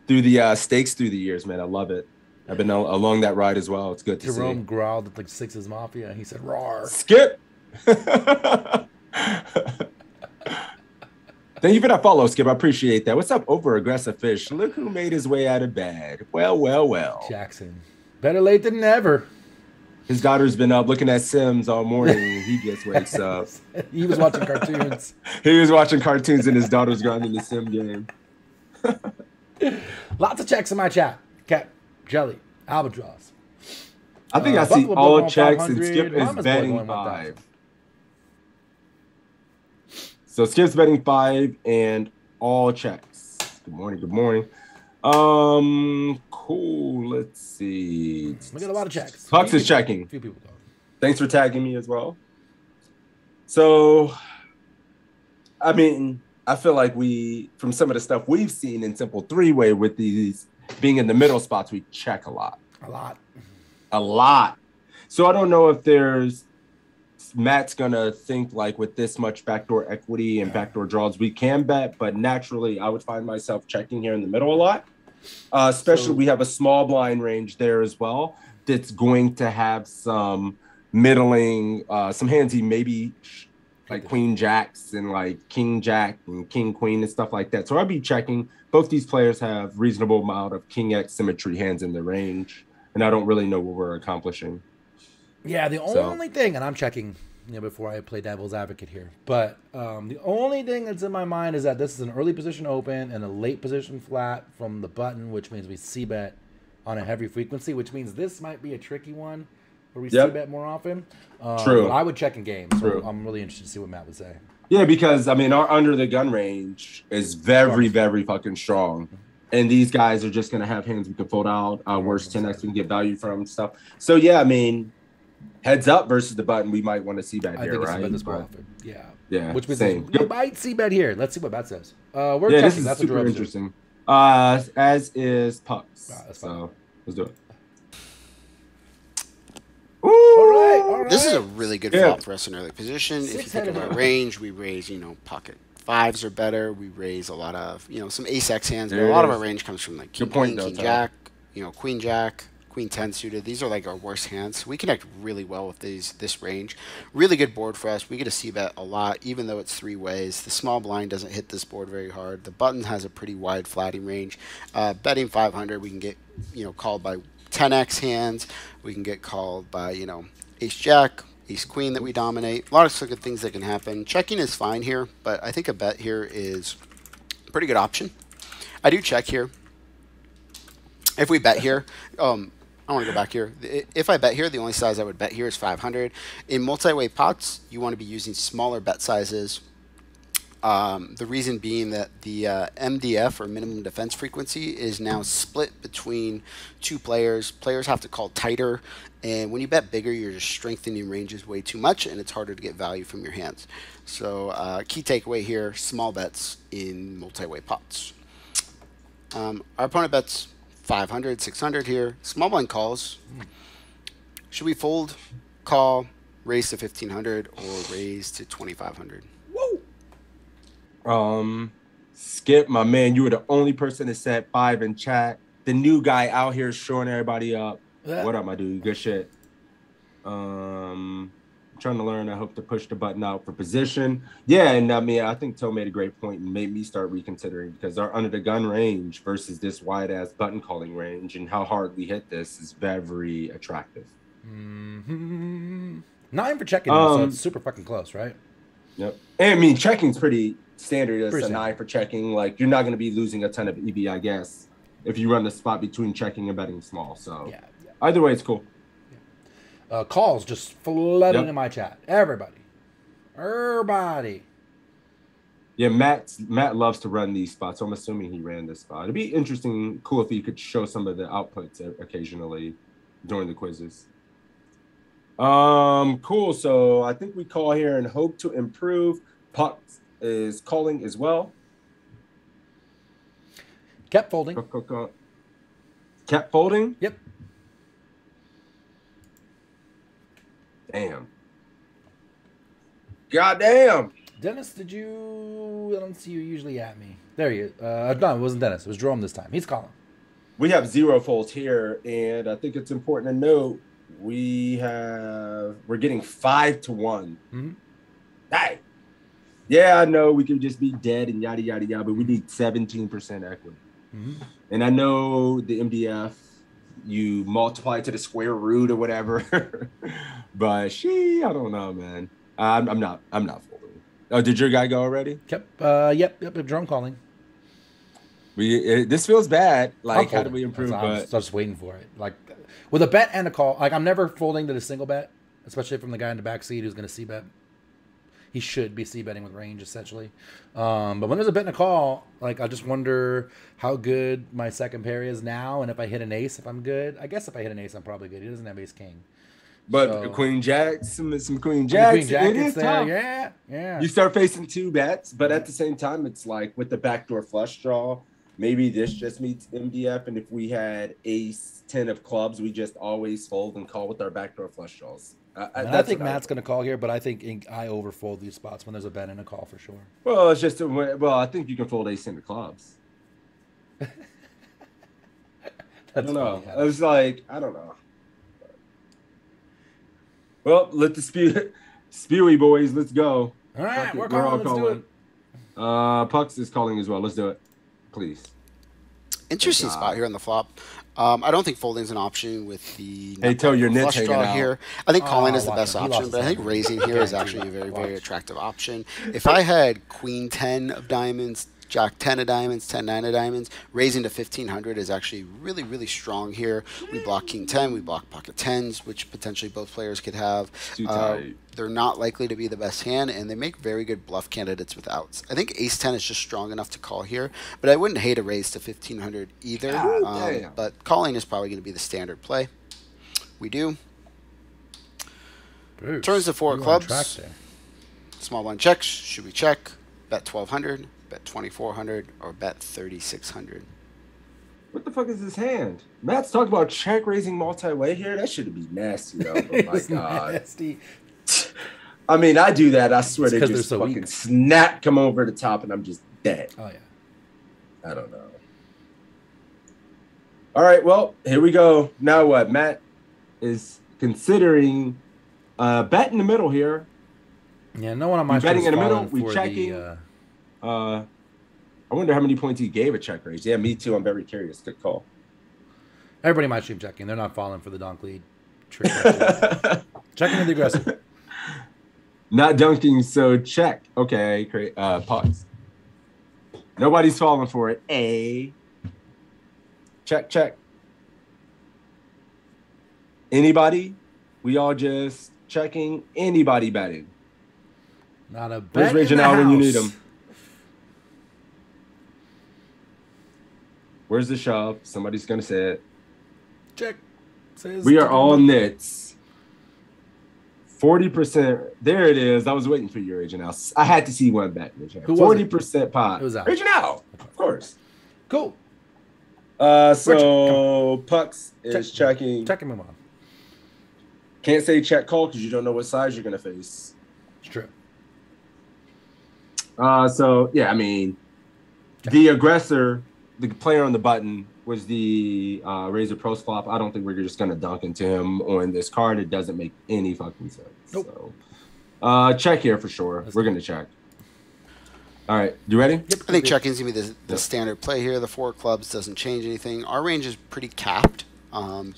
the stakes through the years, man. I love it. I've been along that ride as well. It's good to see. Jerome growled at like Six's Mafia. He said, "Roar." Skip. Thank you for that follow, Skip. I appreciate that. What's up, over aggressive fish? Look who made his way out of bed. Well. Jackson. Better late than never. His daughter's been up looking at Sims all morning, and he just wakes up. He was watching cartoons. He was watching cartoons, and his daughter's grinding the Sim game. Lots of checks in my chat. Cat, Jelly, Albatross. I think I see all checks, and Skip is betting 5. So Skip's betting 5 and all checks. Good morning. Cool. Let's see. We got a lot of checks. Pucks is checking. A few people talking. Thanks for tagging me as well. So, I mean, I feel like from some of the stuff we've seen in Simple 3-Way with these being in the middle spots, we check a lot. A lot. So I don't know if Matt's going to think like with this much backdoor equity and backdoor draws, we can bet, but naturally I would find myself checking here in the middle a lot. Especially we have a small blind range there as well that's going to have some middling, some hands he maybe like queen jacks and like king jack and king queen and stuff like that. So I'd be checking. Both these players have reasonable amount of king X symmetry hands in the range, and I don't really know what we're accomplishing. Yeah, the only thing, and I'm checking before I play devil's advocate here, but the only thing that's in my mind is that this is an early position open and a late position flat from the button, which means we c-bet on a heavy frequency, which means this might be a tricky one where we c-bet more often. True. But I would check in game, so I'm really interested to see what Matt would say. Yeah, because, I mean, our under the gun range is very, very fucking strong. And these guys are just going to have hands we can fold out, worse 10x we can get value from stuff. So, yeah, I mean, heads up versus the button, we might want to see bet here, right? This more often. Yeah. Which means same. we might see bet here. Let's see what Matt says. We're checking. This is that's super interesting. As is pucks. So let's do it. Ooh, all right. This is a really good flop for us in early position. If you think of our range, we raise, pocket 5s or better. We raise a lot of, some ace X hands. But a lot of our range comes from like king, queen, king jack, queen jack, queen 10 suited. These are like our worst hands. We connect really well with this range. Really good board for us. We get to see bet a lot, even though it's 3 ways. The small blind doesn't hit this board very hard. The button has a pretty wide flatting range. Betting 500, we can get called by 10x hands. We can get called by ace jack, ace queen that we dominate. A lot of good things that can happen. Checking is fine here, but I think a bet here is a pretty good option. I do check here. If we bet here, I want to go back here. If I bet here, the only size I would bet here is 500. In multi-way pots, you want to be using smaller bet sizes. The reason being that the MDF, or minimum defense frequency, is now split between two players. Players have to call tighter, and when you bet bigger, you're just strengthening ranges way too much, and it's harder to get value from your hands. So key takeaway here, small bets in multi-way pots. Our opponent bets 500, 600 here. Small blind calls. Should we fold, call, raise to 1,500, or raise to 2,500? Skip, my man, you were the only person that said 5 in chat. The new guy out here showing everybody up. What up, my dude? Good shit. I'm trying to learn. I hope to push the button out for position. Yeah, and I mean, I think Toe made a great point and made me start reconsidering, because our under the gun range versus this wide ass button calling range and how hard we hit this is very attractive. 9 for checking, so it's super fucking close, right? Yep. And I mean, checking's pretty standard. It's Pretty a 9 for checking. Like, you're not going to be losing a ton of EV, I guess, if you run the spot between checking and betting small. So either way, it's cool. Calls just flooding in my chat. Everybody. Yeah, Matt loves to run these spots, so I'm assuming he ran this spot. It'd be interesting, cool if he could show some of the outputs occasionally during the quizzes. Cool. So I think we call here and hope to improve. Puck is calling as well. Kept folding. Kept folding? Yep. Damn. Goddamn. Dennis, did you... I don't see you usually at me. There you... no, it wasn't Dennis. It was Jerome this time. He's calling. We have 0 folds here, and I think it's important to note we're getting 5 to 1. Mm-hmm. Hey. Yeah, I know we could just be dead and yada yada yada, but we need 17% equity. Mm-hmm. And I know the MDF, you multiply it to the square root or whatever. But I don't know, man. I'm not folding. Oh, did your guy go already? Yep, Jerome calling. This feels bad. Like, how do we improve? I'm just waiting for it. Like, with a bet and a call, like, I'm never folding to the single bet, especially from the guy in the back seat who's going to c-bet. He should be c-betting with range, essentially. But when there's a bet and a call, like, I just wonder how good my second pair is now, and if I hit an ace, if I'm good. I guess if I hit an ace, I'm probably good. He doesn't have ace-king. But Queen Jack, some Queen Jacks, Queen Jack it is tough. Yeah. You start facing 2 bets, but at the same time, it's like with the backdoor flush draw, maybe this just meets MDF, and if we had ace 10 of clubs, we just always fold and call with our backdoor flush draws. I think Matt's going to call here, but I think I overfold these spots when there's a bet and a call for sure. Well, it's just I think you can fold ace 10 of clubs. I don't know. I was like, I don't know. Well, let the spewy boys, let's go. All right, we're calling. Let's do it. Pucks is calling as well. Let's do it, please. Interesting spot here on the flop. I don't think folding is an option with the your flush draw here. I think calling is the best option, but I think raising here is actually a very, very attractive option. If I had Queen 10 of diamonds, Jack 10 of diamonds, 10 9 of diamonds, raising to 1,500 is actually really, really strong here. We block King 10, we block pocket 10s, which potentially both players could have. They're not likely to be the best hand, and they make very good bluff candidates with outs. I think ace 10 is just strong enough to call here, but I wouldn't hate a raise to 1,500 either. But calling is probably going to be the standard play. We do. Bruce, turns to 4 clubs. Small blind checks. Should we check? Bet 1,200, bet 2,400, or bet 3,600? What the fuck is this hand? Matt's talking about check raising multi-way here. That should be nasty, though. Oh my god. Nasty. I mean, I do that. I swear to just so fucking snap, come over the top, and I'm just dead. Oh yeah. I don't know. All right, well, here we go. Now what? Matt is considering bet in the middle here. Yeah, no one on my betting in the middle. We checking. I wonder how many points he gave a check raise. Yeah, me too. I'm very curious. Good call. Everybody might stream checking. They're not falling for the donk lead trick. Checking in the aggressive. Not dunking, so check. Okay, great. Pause. Nobody's falling for it. Check. Anybody? We all just checking. Anybody betting? Not a bet. Where's Raging out when you need them? Where's the shove? Somebody's gonna say it. Check. Says We are all nits. 40%. There it is. I was waiting for you, Agent Al. I had to see one bet. 40% pot. It was out. Agent Al, of course. Cool. So Pucks is checking. Checking him on. Can't say check call because you don't know what size you're gonna face. It's true. So yeah, I mean, the aggressor, the player on the button was the Razor Pro flop. I don't think we're just gonna dunk into him on this card. It doesn't make any fucking sense. Nope. So check here for sure. We're gonna check. All right, you ready? Yep. I think checking's gonna be the standard play here. The 4 clubs doesn't change anything. Our range is pretty capped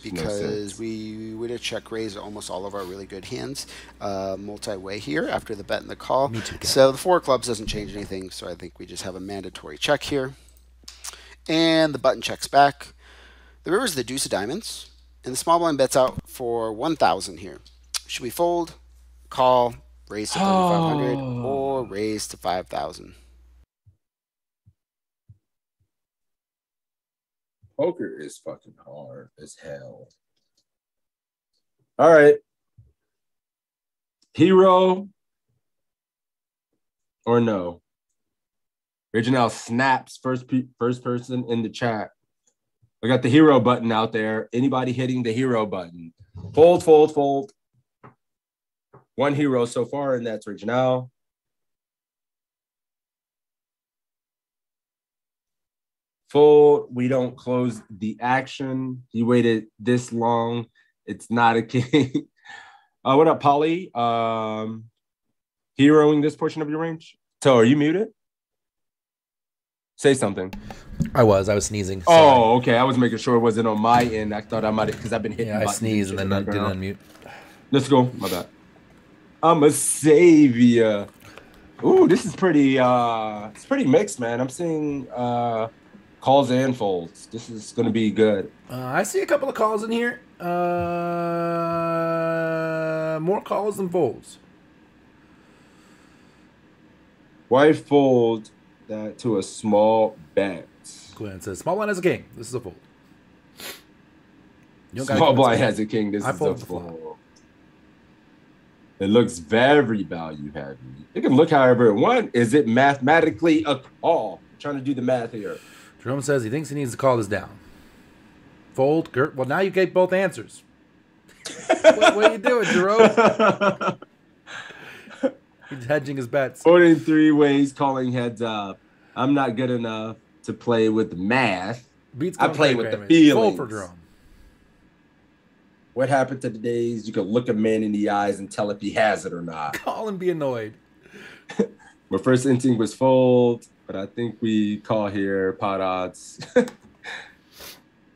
because we would have check raised almost all of our really good hands multi-way here after the bet and the call. Me too, so the 4 clubs doesn't change anything. So I think we just have a mandatory check here, and the button checks back. The river is the deuce of diamonds, and the small blind bets out for 1,000 here. Should we fold, call, raise to 3,500, or raise to 5,000? Poker is fucking hard as hell. All right. Hero or no? Original snaps first person in the chat. I got the hero button out there. Anybody hitting the hero button? Fold, fold, fold. 1 hero so far, and that's Original. Fold. We don't close the action. He waited this long. It's not a king. What up, Polly? Heroing this portion of your range. So, are you muted? Say something. I was sneezing. Sorry. Oh, okay. I was making sure it wasn't on my end. I thought I might because I've been hitting. Yeah, I sneezed and then I didn't unmute. Let's go. My bad. I'm a savior. Ooh, this is pretty it's pretty mixed, man. I'm seeing calls and folds. This is gonna be good. I see a couple of calls in here. More calls than folds. Why fold that to a small bet? Glenn says small blind has a king. This is a fold. Small blind has a king. This is a fold. It looks very value heavy. It can look however it wants. Is it mathematically a call? I'm trying to do the math here. Jerome says he thinks he needs to call this down. Fold, Gert. Well, now you gave both answers. what are you doing, Jerome? He's hedging his bets. Folding 3 ways, calling heads up. I'm not good enough to play with the math. I play with the feelings. Fold for Jerome. What happened to the days you could look a man in the eyes and tell if he has it or not? Call and be annoyed. My first instinct was fold, but I think we call here pot odds.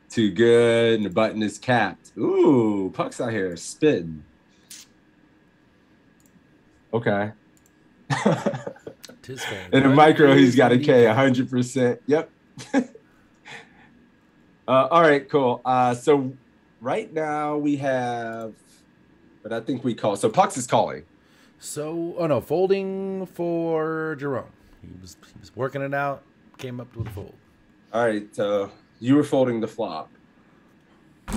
Too good, and the button is capped. Ooh, Puck's out here spitting. Okay. In the micro, he's got a K, 100%. Yep. All right, cool. So right now we have, but I think we call. So Pucks is calling. So, oh no, folding for Jerome. He was working it out, came up with a fold. All right, you were folding the flop.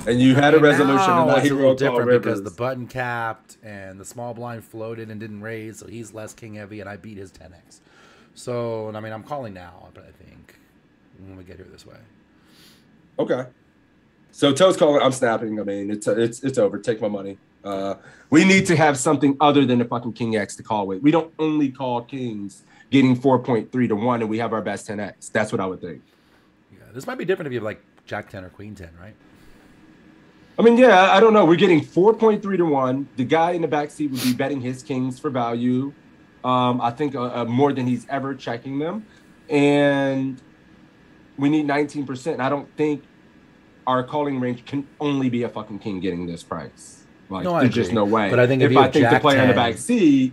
And you had a resolution and that hero different because the button capped and the small blind floated and didn't raise, so he's less king heavy and I beat his 10x. So, I mean, I'm calling now, but I think when we get here this way. Okay. So Toe's calling, I'm snapping. I mean, it's over. Take my money. We need to have something other than the fucking king X to call with. We don't only call kings getting 4.3 to 1 and we have our best 10x. That's what I would think. Yeah, this might be different if you have like Jack 10 or Queen 10, right? I mean, yeah, I don't know. We're getting 4.3 to 1. The guy in the backseat would be betting his kings for value. I think more than he's ever checking them. And we need 19%. I don't think our calling range can only be a fucking king getting this price. Like, no, there's just no way. But I think if I think the player 10... in the backseat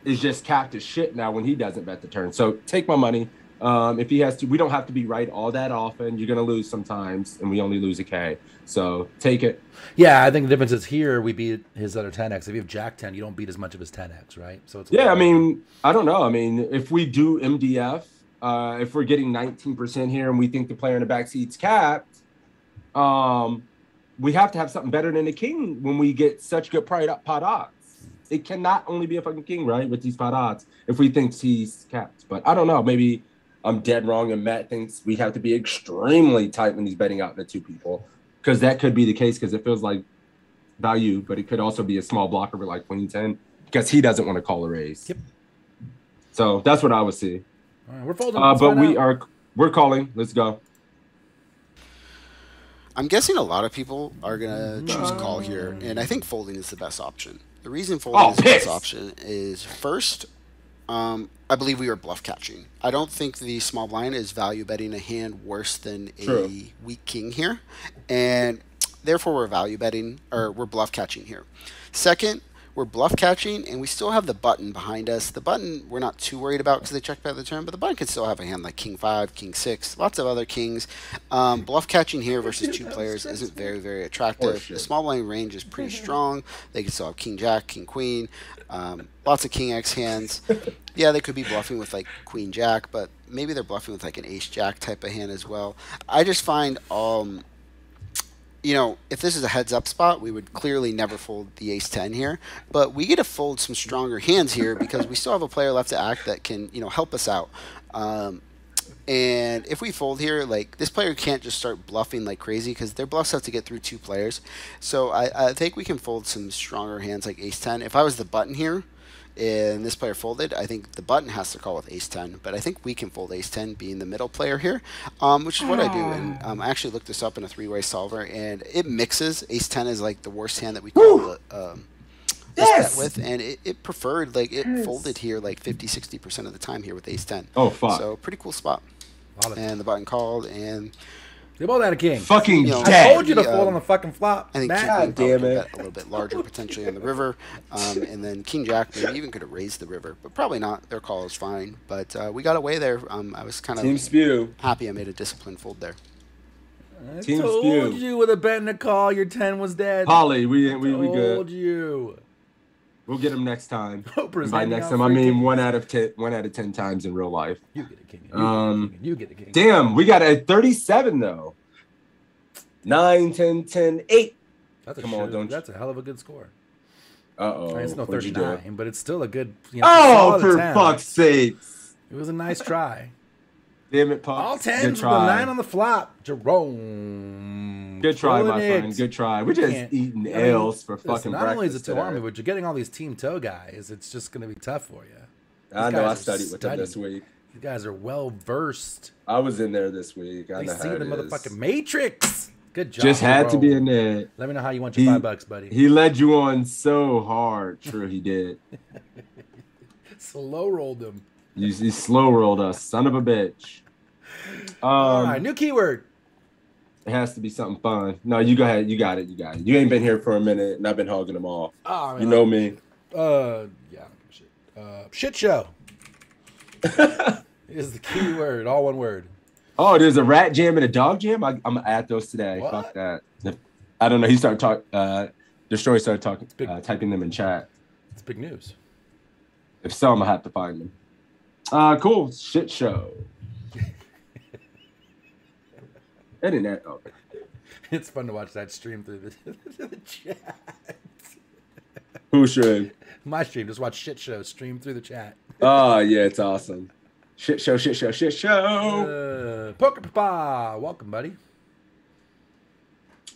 is just capped as shit now when he doesn't bet the turn. So take my money. If he has to, we don't have to be right all that often. You're going to lose sometimes, and we only lose a K. So take it. Yeah, I think the difference is here we beat his other 10x. If you have Jack 10, you don't beat as much of his 10x, right? So it's I mean, I don't know. I mean, if we do MDF, if we're getting 19% here and we think the player in the backseat's capped, we have to have something better than a king when we get such good pot odds. It cannot only be a fucking king, right, with these pot odds if we think he's capped. But I don't know. Maybe I'm dead wrong and Matt thinks we have to be extremely tight when he's betting out the two people, because that could be the case because it feels like value, but it could also be a small blocker with like queen 10 because he doesn't want to call a raise. Yep. So that's what I would see. All right, we're folding. But we're calling. Let's go. I'm guessing a lot of people are gonna choose call here, and I think folding is the best option. The reason folding is the best option is first, I believe we are bluff catching. I don't think the small blind is value betting a hand worse than a weak king here, and therefore we're value betting or we're bluff catching here. Second, we're bluff catching, and we still have the button behind us. The button we're not too worried about because they check bet the turn, but the button can still have a hand like king 5, king 6, lots of other kings. Bluff catching here versus two players isn't very, very attractive. The small blind range is pretty strong. They can still have king jack, king queen, lots of king X hands. Yeah, they could be bluffing with like queen jack, but maybe they're bluffing with like an ace jack type of hand as well. I just find you know, if this is a heads-up spot, we would clearly never fold the ace-10 here. But we get to fold some stronger hands here because we still have a player left to act that can, you know, help us out. And if we fold here, like, this player can't just start bluffing like crazy because their bluffs have to get through two players. So I think we can fold some stronger hands like ace-10. If I was the button here, and this player folded, I think the button has to call with ace-10, but I think we can fold ace-10 being the middle player here, which is what I do. And I actually looked this up in a three-way solver, and it mixes. Ace-10 is like the worst hand that we call this bet with, and it preferred, like, it folded here like 50-60% of the time here with ace-10. Oh, fuck. So pretty cool spot. And the button called, and they both had a king. Fucking I told you to fold on the fucking flop. I think God damn it. A little bit larger potentially on the river, and then king jack maybe even could have raised the river, but probably not. Their call is fine, but we got away there. I was kind of happy I made a disciplined fold there. I told you with a bet and a call, your 10 was dead. Holly, we good. Told you. We'll get him next time. Oprah's by next time, I mean 1 out of 10 times in real life. You get a king. You get a king. Damn, we got a 37 though. 9, 10, 10, 8. Come on, don't you? That's a hell of a good score. Uh-oh. It's no 39, but it's still a good. You know, for fuck's sakes! It was a nice try. Damn it, Puck. All 10s with a 9 on the flop. Jerome. Good try, my friend. Good try. We're just eating L's for fucking breakfast. Not only is it too army, but you're getting all these team toe guys. It's just going to be tough for you. I know. I studied with them this week. You guys are well versed. I was in there this week. I know how it the is. Motherfucking Matrix. Good job. Just had to be in there. Let me know how you want your $5, buddy. He led you on so hard. True, he did. Slow rolled him. He slow rolled us, son of a bitch. All right, new keyword. It has to be something fun. No, you go ahead. You got it. You ain't been here for a minute, and I've been hogging them all. Oh, you know me. Yeah. Shit show is the key word. All one word. Oh, there's a rat jam and a dog jam. I'm gonna add those today. What? Fuck that. I don't know. He started talking. Destroy started talking, typing them in chat. It's big news. If so, I'm gonna have to find them. Cool. Shit show. Internet. Oh. It's fun to watch that stream through the chat. Who stream? My stream. Just watch shit show stream through the chat. Oh yeah, it's awesome. Shit show, shit show, shit show. Poker Papa, welcome, buddy.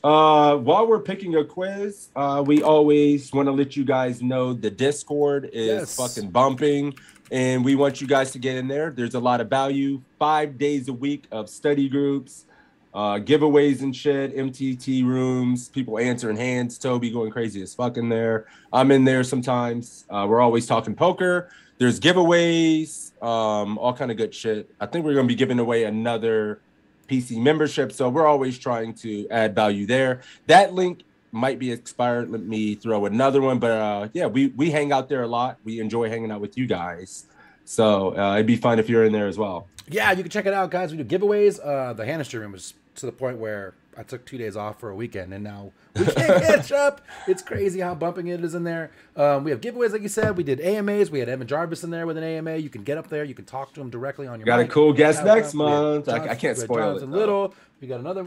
While we're picking a quiz, we always want to let you guys know the Discord is fucking bumping, and we want you guys to get in there. There's a lot of value. 5 days a week of study groups, giveaways and shit, MTT rooms, people answering hands, Toby going crazy as fuck in there. I'm in there sometimes. We're always talking poker. There's giveaways, all kind of good shit. I think we're going to be giving away another PC membership, so we're always trying to add value there. That link might be expired. Let me throw another one, but yeah, we hang out there a lot. We enjoy hanging out with you guys, so it'd be fun if you're in there as well. Yeah, you can check it out, guys. We do giveaways. The Hannistry room is to the point where I took 2 days off for a weekend, and now we can't catch up. It's crazy how bumping it is in there. We have giveaways, like you said. We did AMAs. We had Evan Jarvis in there with an AMA. You can get up there. You can talk to him directly on your Got mic. a cool guest next month. I can't spoil it. Little. We got another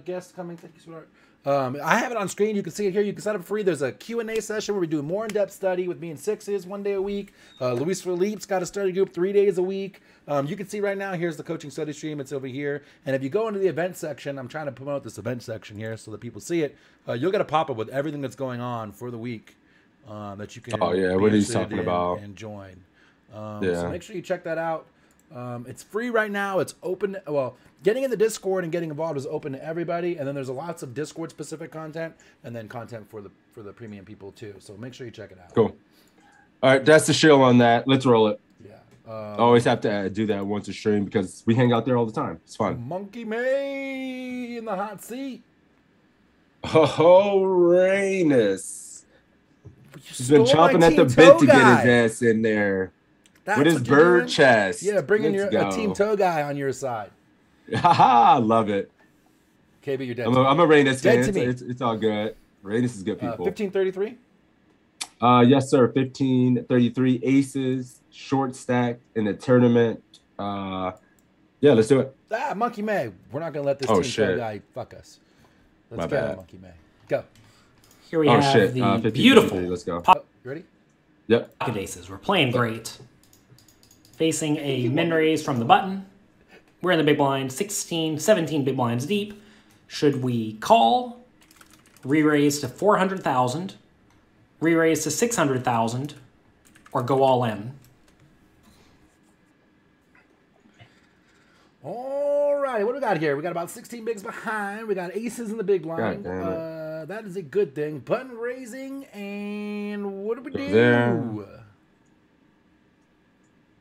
guest coming. Thank you, sweetheart. I have it on screen. You can see it here. You can sign up for free. There's a Q&A session where we do a more in-depth study with me and Sixes 1 day a week. Luis Felipe's got a study group 3 days a week. You can see right now, here's the coaching study stream. It's over here. And if you go into the event section, I'm trying to promote this event section here so that people see it. You'll get a pop-up with everything that's going on for the week that you can what he's talking about and join. So make sure you check that out. It's free right now. It's open. Well, getting in the Discord and getting involved is open to everybody. And then there's lots of Discord specific content and then content for the premium people too. So make sure you check it out. Cool. All right, that's the show on that. Let's roll it. Yeah. Always have to do that once a stream because we hang out there all the time. It's fun. Monkey May in the hot seat. Oh, Rainus. He's been chomping at the bit to get his ass in there. That's with his bird chest. Yeah, bringing a Team Toe guy on your side. Haha, love it. KB, you're dead. I'm a Rainus fan. To me. It's all good. Rainus is good people. 1533? Yes, sir. 1533 aces, short stack in the tournament. Yeah, let's do it. Monkey May. We're not going to let this Team Toe guy fuck us. Let's go, Monkey May. Go. Here we have the beautiful. Let's go. You ready? Yep. Pocket aces. We're playing great. Facing a min raise from the button. We're in the big blind, 16, 17 big blinds deep. Should we call, re-raise to 400,000, re-raise to 600,000, or go all in? All right, what do we got here? We got about 16 bigs behind. We got aces in the big blind. That is a good thing. Button raising, and what do we do? There.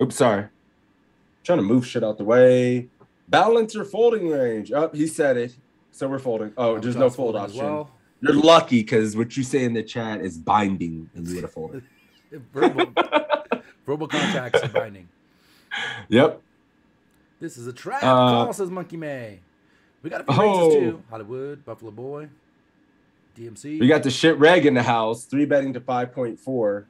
Oops, sorry. Trying to move shit out the way. Balance or folding range. Oh, he said it. So we're folding. Oh, there's no fold option. Well. You're lucky because what you say in the chat is binding and you would have folded. Verbal contracts are binding. Yep. This is a trap call, says Monkey May. We got a few races too. Hollywood, Buffalo Boy, DMC. We got the shit reg in the house. 3 betting to 5.4.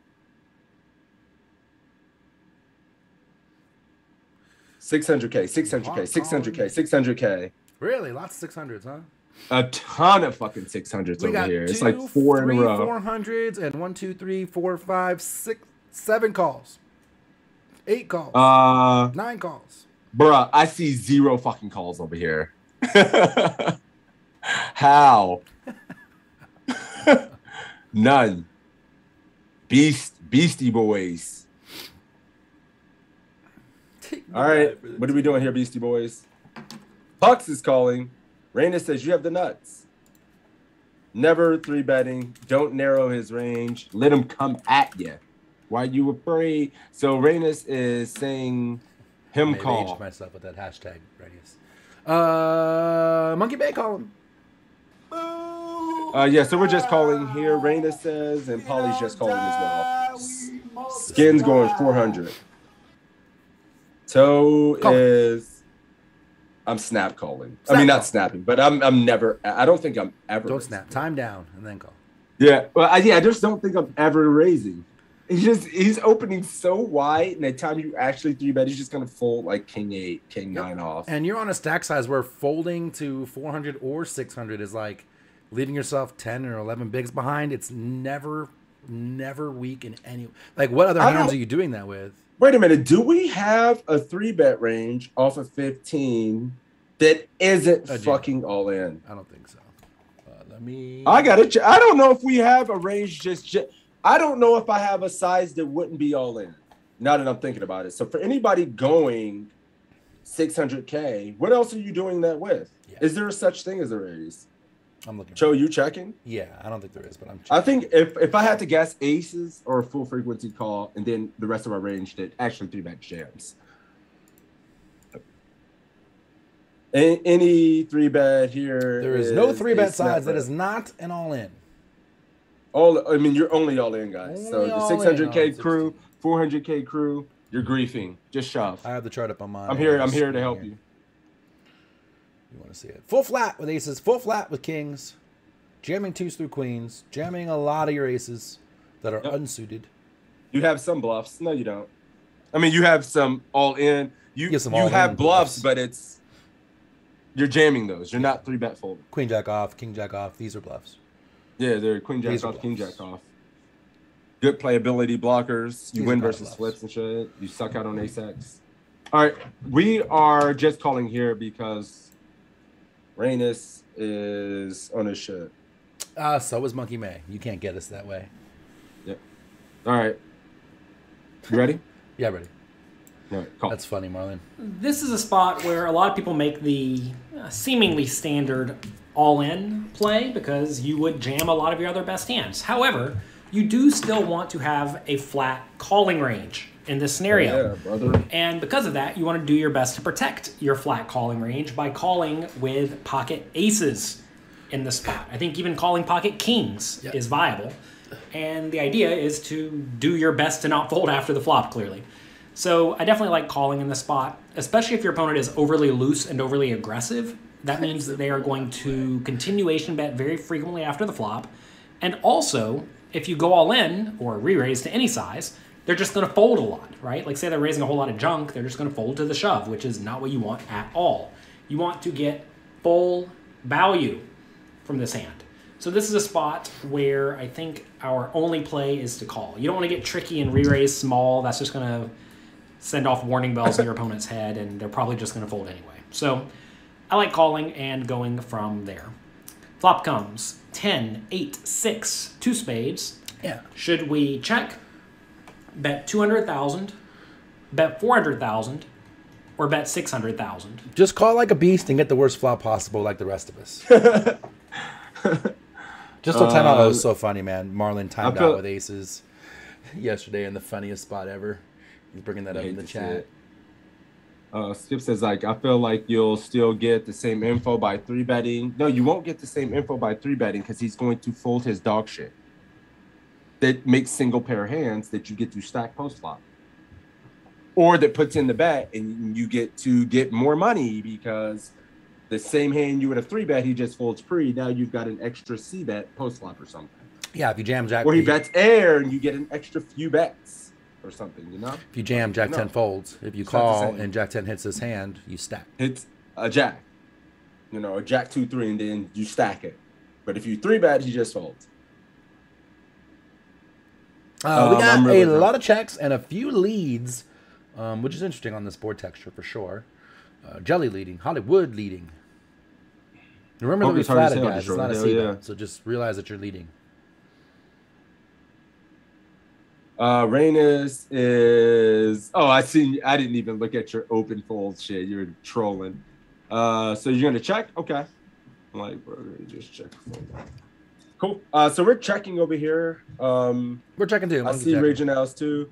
600K, 600K, 600K, 600K. Really? Lots of 600s, huh? A ton of fucking 600s over here. It's like 4 in a row. 400s and 1, 2, 3, 4, 5, 6, 7 calls. 8 calls. 9 calls. Bruh, I see 0 fucking calls over here. How? None. Beastie Boys. All right, what are we doing here, Beastie Boys? Pucks is calling. Raina says, you have the nuts. Never 3 betting. Don't narrow his range. Let him come at you. Why you afraid? So Rainus is saying him call. I aged myself with that hashtag, Radius. Monkey Bay calling. Yeah, so we're just calling here. Rainus says, and Polly's just calling as well. Skin's going 400. Toe is, I'm snap calling. I mean, not snapping, but I'm never, I don't think I'm ever. Don't snap. Time down and then call. Yeah. Well, I just don't think I'm ever raising. He's opening so wide, and the time you actually 3-bet, he's just going to fold like King 8, King 9 off. And you're on a stack size where folding to 400 or 600 is like leaving yourself 10 or 11 bigs behind. It's never weak in any, like what other hands are you doing that with? Wait a minute. Do we have a 3-bet range off of 15 that isn't fucking all in? I don't think so. Let me. I got it. I don't know if we have a range just. I don't know if I have a size that wouldn't be all in. Now that I'm thinking about it. So for anybody going 600K, what else are you doing that with? Yeah. Is there a such thing as a raise? I'm looking. Cho, you checking? Yeah, I don't think there is, but I'm checking. I think if I had to guess, aces or a full frequency call, and then the rest of our range that actually 3-bet jams. Any 3-bet here? There is no 3-bet size that is not an all-in. I mean, you're only all-in, guys. So the 600K crew, 400K crew, you're griefing. Just shove. I have the chart up on mine. I'm here to help you. You want to see it. Full flat with aces, full flat with kings, jamming twos through queens, jamming a lot of your aces that are unsuited. You have some bluffs. No, you don't. I mean, you have some all-in. You have bluffs, but you're jamming those. You're not 3-bet folding. Queen jack off, king jack off. These are bluffs. Yeah, they're queen jack off, king jack off. Good playability blockers. You win versus flips and shit. You suck out on ace-x. All right, we are just calling here because Rainus is on his shit. So is Monkey May. You can't get us that way. Yep. All right. You ready? Yeah, ready. All right, call. That's funny, Marlon. This is a spot where a lot of people make the seemingly standard all-in play because you would jam a lot of your other best hands. However, you do still want to have a flat calling range in this scenario. Yeah, brother. And because of that, you want to do your best to protect your flat calling range by calling with pocket aces in the spot. I think even calling pocket kings is viable. And the idea is to do your best to not fold after the flop, clearly. So I definitely like calling in the spot, especially if your opponent is overly loose and overly aggressive. That means that they are going to continuation bet very frequently after the flop. And also, if you go all in or re-raise to any size, they're just going to fold a lot, right? Like say they're raising a whole lot of junk, they're just going to fold to the shove, which is not what you want at all. You want to get full value from this hand. So this is a spot where I think our only play is to call. You don't want to get tricky and re-raise small. That's just going to send off warning bells in your opponent's head, and they're probably just going to fold anyway. So I like calling and going from there. Flop comes 10, 8, 6, 2 spades. Yeah. Should we check, bet 200,000, bet 400,000, or bet 600,000? Just call like a beast and get the worst flop possible like the rest of us. Just the timeout was so funny, man. Marlon timed out with aces yesterday in the funniest spot ever. He's bringing that up in the chat. Skip says, I feel like you'll still get the same info by 3-betting. No, you won't get the same info by 3-betting because he's going to fold his dog shit. That makes single pair hands that you get to stack post-flop. Or that puts in the bet and you get to get more money because the same hand you would have 3-bet, he just folds pre. Now you've got an extra C-bet post-flop or something. Yeah, if you jam jack... Or he bets air and you get an extra few bets or something, you know? If you jam jack 10 folds, if you call and jack 10 hits his hand, you stack. It's a jack. You know, a jack 2, 3, and then you stack it. But if you 3-bet, he just folds. We got a lot of checks and a few leads, which is interesting on this board texture for sure. Jelly leading, Hollywood leading. Remember that we flatted, guys. It's not a C-bet, so just realize that you're leading. Rainus is... Oh, I didn't even look at your open fold shit. You're trolling. So you're going to check? Okay. I'm like, bro, just check. Cool. So we're checking over here. We're checking too. I see Regionals too.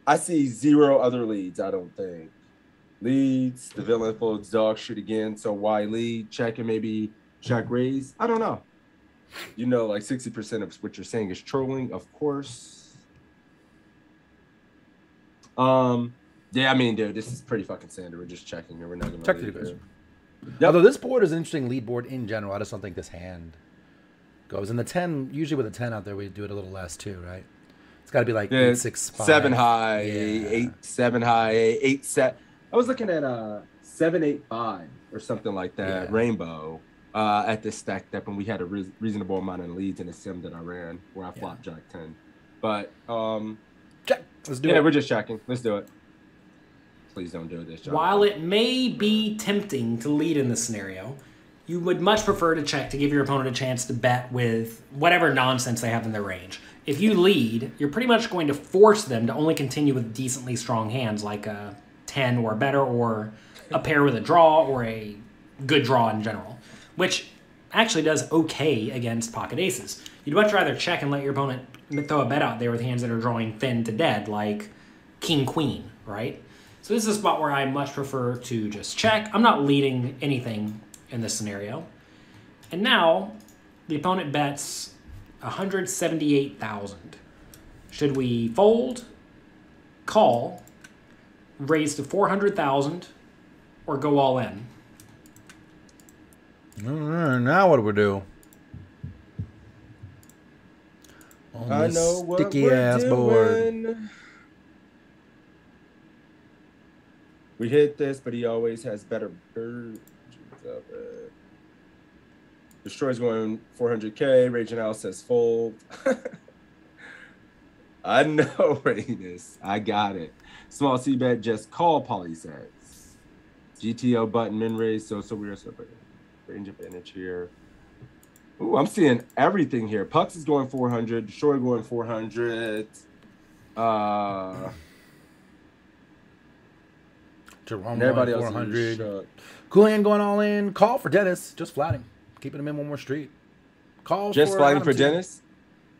I see 0 other leads, I don't think. Leads, the villain folds dog shit again. So why lead? Check and maybe check raise? I don't know. You know, like 60% of what you're saying is trolling, of course. Yeah, I mean, dude, this is pretty fucking standard. We're just checking here. We're not gonna lead here. Yep. Although this board is an interesting lead board in general, I just don't think this hand goes. And the 10, usually with a 10 out there, we do it a little less too, right? It's got to be like 8, 6, 5. 7 high, 8, 7 high, 8, 7. I was looking at 7, 8, 5 or something like that, rainbow, at this stack depth, and we had a reasonable amount of leads in a sim that I ran where I flopped jack 10. But check. Let's do it. Yeah, we're just checking. Let's do it. Please don't do this, John. While it may be tempting to lead in this scenario, you would much prefer to check to give your opponent a chance to bet with whatever nonsense they have in their range. If you lead, you're pretty much going to force them to only continue with decently strong hands like a 10 or better, or a pair with a draw, or a good draw in general, which actually does okay against pocket aces. You'd much rather check and let your opponent throw a bet out there with hands that are drawing thin to dead, like king, queen, right? So this is a spot where I much prefer to just check. I'm not leading anything in this scenario. And now the opponent bets 178,000. Should we fold, call, raise to 400,000, or go all in? Now what do we do? On I this know what sticky we're ass board. doing. We hit this, but he always has better versions of it. Destroy's going 400K. Raging Out says fold. I know, Rainus. I got it. Small C bet, just call, Polly says. GTO button, min raise, so weird. So range advantage here. Ooh, I'm seeing everything here. Pucks is going 400. Destroy going 400. Jerome Everybody going else 400. Coolian going all in. Call for Dennis. Just flatting. Keeping him in one more street. Call just for flatting Adam for too. Dennis?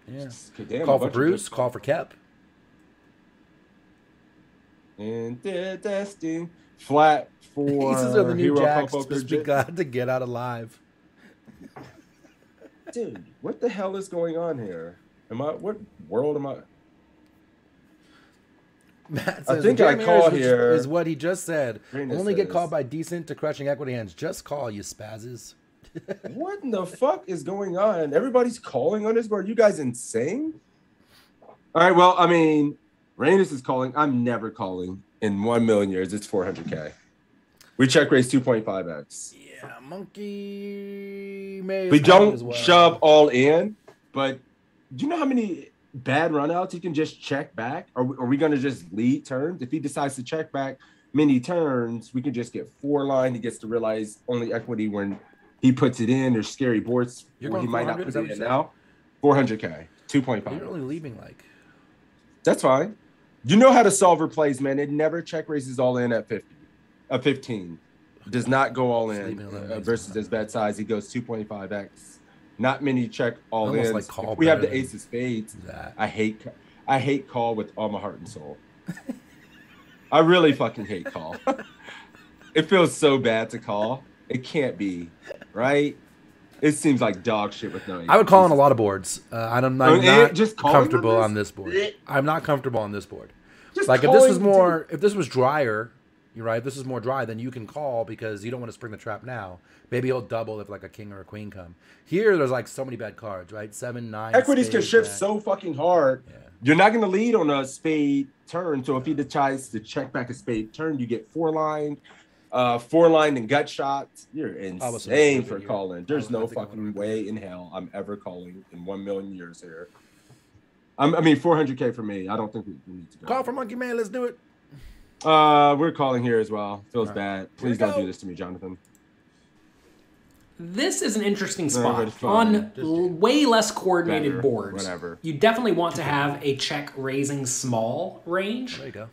Yeah. Damn, Call for Bruce. Call for Kep. And testing. Flat for Aces are the new Hero jacks. Popo Just be glad to get out alive. Dude, what the hell is going on here? What world am I? Matt says, I think I call here. Is what he just said. Venus Only get says. called by decent to crushing equity hands. Just call, you spazzes. What in the fuck is going on? Everybody's calling on this board. You guys insane? All right, well, I mean, Rainus is calling. I'm never calling in 1 million years. It's 400K. We check raise 2.5x. Yeah, monkey may. We don't as well. shove all in, but do you know how many bad runouts he can just check back? Are we going to just lead turns? If he decides to check back many turns, we can just get 4 line. He gets to realize only equity when he puts it in. There's scary boards where he might not put it in now. 400K, 2.5. You're only leaving like. That's fine. You know how to solve her plays, man. It never check raises all in at 50. 15. Does not go all in versus his bet size. He goes 2.5x. Not many check all in. Like call we have the ace of spades. That. I hate call with all my heart and soul. I really fucking hate call. It feels so bad to call. It can't be, right? It seems like dog shit with no. I would call on a lot of boards. I'm not just comfortable on this board. I'm not comfortable on this board. Just like if this was drier, you're right. If this is more dry, then you can call because you don't want to spring the trap now. Maybe he'll double if like a king or a queen come. Here, there's like so many bad cards, right? 7, 9. Equities can shift so fucking hard. Yeah. You're not going to lead on a spade turn. So if he decides to check back a spade turn, you get 4 line. 4 line and gut shots. You're insane for calling. There's no fucking way in hell I'm ever calling in 1 million years here. I mean, 400K for me. I don't think we need to go. Call for Monkey Man. Let's do it. We're calling here as well. Feels bad. Please don't do this to me, Jonathan. This is an interesting spot. On way less coordinated boards, you definitely want to have a check raising small range. There you go.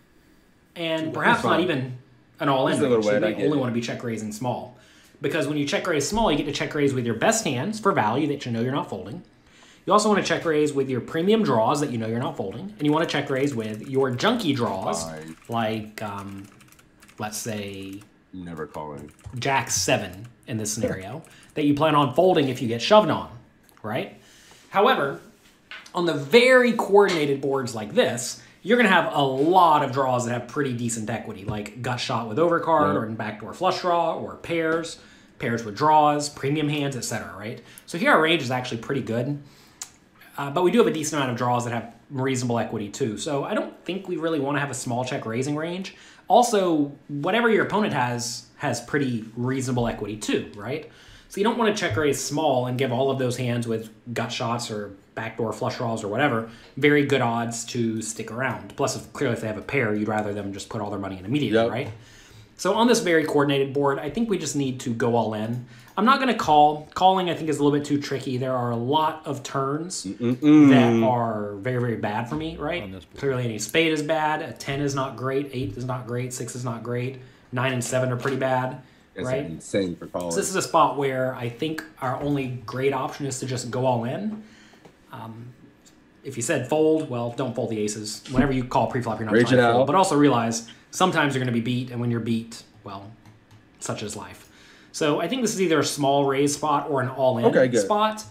And perhaps not even an all-in range. You may only want to be check raising small. Because when you check raise small, you get to check raise with your best hands for value that you know you're not folding. You also want to check raise with your premium draws that you know you're not folding. And you want to check raise with your junky draws, like, let's say... Never calling. Jack 7 in this scenario, that you plan on folding if you get shoved on, right? However, on the very coordinated boards like this, you're going to have a lot of draws that have pretty decent equity, like gut shot with overcard or in backdoor flush draw or pairs with draws, premium hands, etc., right? So here our range is actually pretty good. But we do have a decent amount of draws that have reasonable equity too. So I don't think we really want to have a small check raising range. Also, whatever your opponent has pretty reasonable equity too, right? So you don't want to check raise small and give all of those hands with gut shots or backdoor flush draws or whatever very good odds to stick around. Plus, clearly if they have a pair, you'd rather them just put all their money in immediately, right? So on this very coordinated board, I think we just need to go all in. I'm not going to call. Calling, I think, is a little bit too tricky. There are a lot of turns that are very, very bad for me, right? Clearly, any spade is bad. A 10 is not great. 8 is not great. 6 is not great. 9 and 7 are pretty bad, right? Insane for calling. So this is a spot where I think our only great option is to just go all in. If you said fold, well, don't fold the aces. Whenever you call preflop, you're not trying to fold. But also realize sometimes you're going to be beat, and when you're beat, well, such is life. So I think this is either a small raise spot or an all-in spot.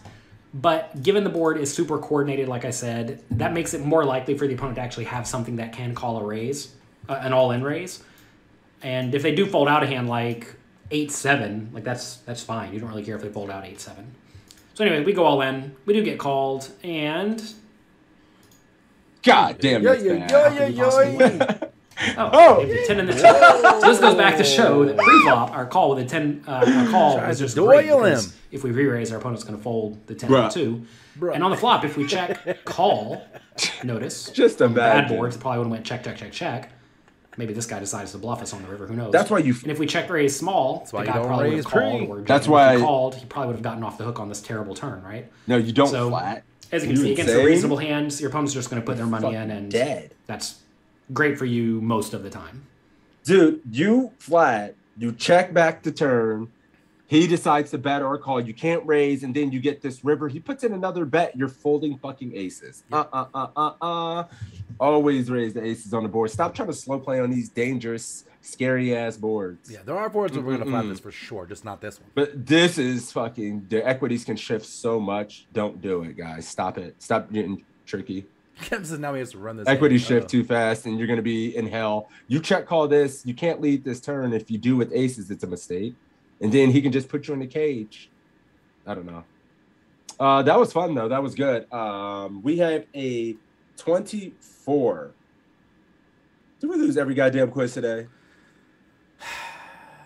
But given the board is super coordinated, like I said, that makes it more likely for the opponent to actually have something that can call a raise, an all-in raise. And if they do fold out a hand like 8-7, like that's fine. You don't really care if they fold out 8-7. So anyway, we go all in. We do get called, and God damn it. Oh, the 10 and the 2. So this goes back to show that pre-flop, our call with the 10, our call was just great because if we re-raise, our opponent's going to fold the 10 and the 2. And on the flop, if we check call, notice, just a bad boards, it probably would have went check, check, check, check. Maybe this guy decides to bluff us on the river. Who knows? That's why you. And if we check raise small, the guy probably would have called. Or that's why if he called. He probably would have gotten off the hook on this terrible turn, right? No, you don't flat. As you can see, against the reasonable hands, your opponent's just going to put their money in, and that's great for you most of the time. Dude, you flat. You check back the turn. He decides to bet or call. You can't raise, and then you get this river. He puts in another bet. You're folding fucking aces. Always raise the aces on the board. Stop trying to slow play on these dangerous, scary ass boards. Yeah, there are boards where we're gonna flat this for sure, just not this one. But this is fucking. The equities can shift so much. Don't do it, guys. Stop it. Stop getting tricky. Kim says now he has to run this. Equity shift too fast, and you're gonna be in hell. You check call this. You can't lead this turn. If you do with aces, it's a mistake. And then he can just put you in the cage. I don't know. That was fun, though. That was good. We have a 24. Did we lose every goddamn quiz today?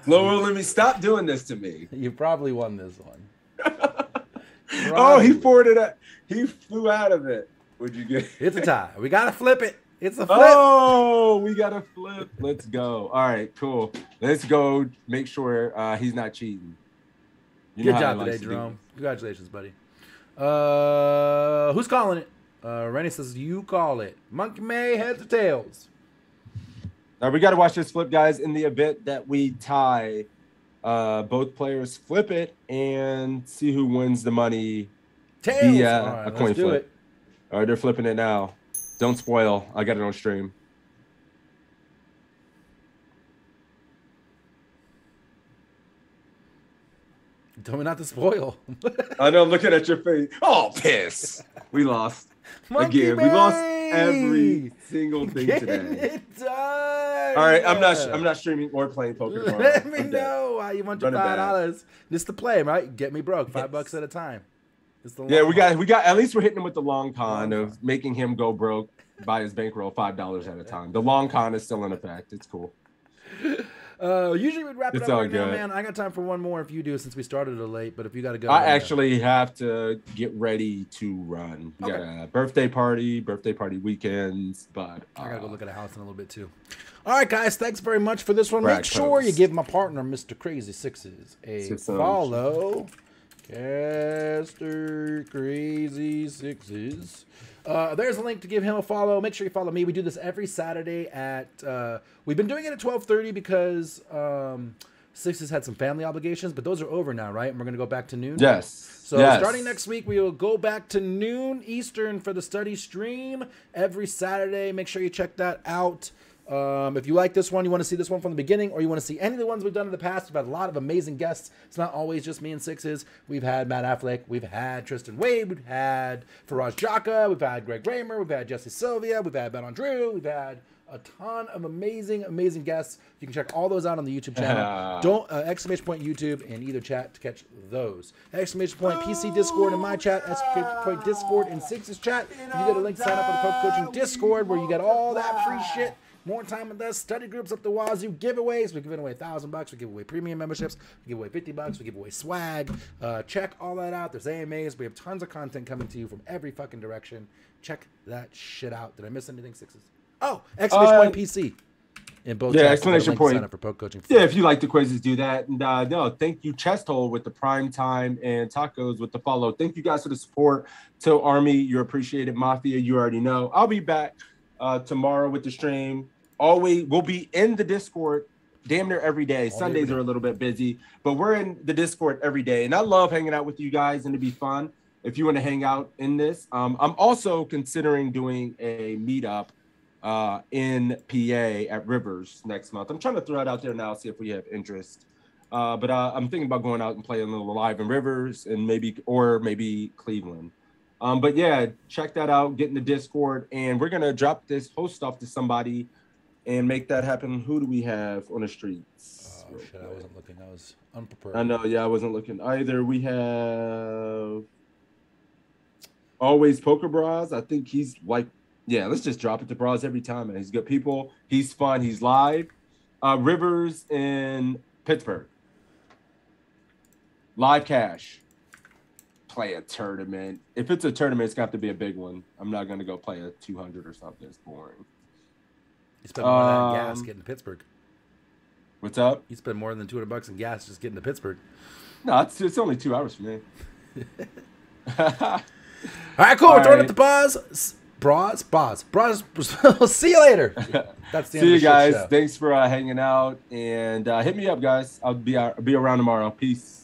Lowell, let me stop doing this to me. You probably won this one. Oh, he forwarded it. He flew out of it. What'd you get? It's a tie. We got to flip it. It's a flip. Oh, we got to flip. Let's go. All right, cool. Let's go make sure he's not cheating. Good job today, Jerome. Congratulations, buddy. Who's calling it? Rennie says, you call it. Monkey May, heads or tails? Now, we got to watch this flip, guys. In the event that we tie, both players flip it and see who wins the money tails. via a coin flip. All right, they're flipping it now. Don't spoil. I got it on stream. Tell me not to spoil. I know. I'm looking at your face. Oh, piss. We lost. Again, we lost every single thing today. It done. All right, I'm not streaming or playing poker tomorrow. Let me know how you want your $5. Just to play, right? Get me broke. $5 at a time. Yeah, we got. At least we're hitting him with the long con of making him go broke by his bankroll $5 at a time. The long con is still in effect. It's cool. Usually we'd wrap it up right now, man. I got time for one more if you do, since we started a little late. But if you got to go, I actually have to get ready to run. We got a birthday party weekends, but I gotta go look at a house in a little bit too. All right, guys, thanks very much for this one. Make sure you give my partner, Mr. Crazy Sixes, a follow. Caster Crazy Sixes. There's a link to give him a follow. Make sure you follow me. We do this every Saturday at we've been doing it at 12:30 because Sixes had some family obligations, but those are over now, right? And we're gonna go back to noon. Yes. So starting next week, we will go back to noon Eastern for the study stream every Saturday. Make sure you check that out. If you like this one, you want to see this one from the beginning, or you want to see any of the ones we've done in the past, we've had a lot of amazing guests. It's not always just me and Sixes. We've had Matt Affleck, we've had Tristan Wade, we've had Faraz Jaka, we've had Greg Raymer, we've had Jesse Sylvia, we've had Ben Andrew, we've had a ton of amazing guests. You can check all those out on the YouTube channel. Don't exclamation point YouTube and either chat to catch those. Exclamation point PC Discord in my chat. Exclamation point Discord in Sixes chat. You get a link to sign up for the Poker Coaching Discord where you get all that free shit. More time with us, study groups up the wazoo, giveaways. We're giving away $1,000. We give away premium memberships. We give away $50. We give away swag. Check all that out. There's AMAs. We have tons of content coming to you from every fucking direction. Check that shit out. Did I miss anything, Sixes? Oh, exclamation point PC. In both exclamation point. Sign up for Poker Coaching. Yeah, if you like the quizzes, do that. And no, thank you, Chest Hole, with the prime time and Tacos with the follow. Thank you guys for the support. To Army, you're appreciated. Mafia, you already know. I'll be back tomorrow with the stream. Always, we'll be in the Discord damn near every day. Sundays are a little bit busy, but we're in the Discord every day. And I love hanging out with you guys, and it'd be fun if you want to hang out in this. I'm also considering doing a meetup in PA at Rivers next month. I'm trying to throw it out there now, see if we have interest. But I'm thinking about going out and playing a little live in Rivers and maybe Cleveland. But yeah, check that out. Get in the Discord, and we're gonna drop this host off to somebody and make that happen. Who do we have on the streets? Oh shit! I wasn't looking. I was unprepared. I know. Yeah, I wasn't looking either. We have Always Poker Bras. I think he's like, yeah. Let's just drop it to Bras every time, man. He's good people. He's fun. He's live. Rivers in Pittsburgh. Live cash. Play a tournament. If it's a tournament, it's got to be a big one. I'm not going to go play a 200 or something. It's boring. You spend more than that gas getting to Pittsburgh. What's up? You spend more than $200 in gas just getting to Pittsburgh. No, it's only 2 hours for me. All right, cool. We're throwing it to Bras. We'll see you later. That's the end See you of the guys. show. Thanks for hanging out, and hit me up, guys. I'll be around tomorrow. Peace.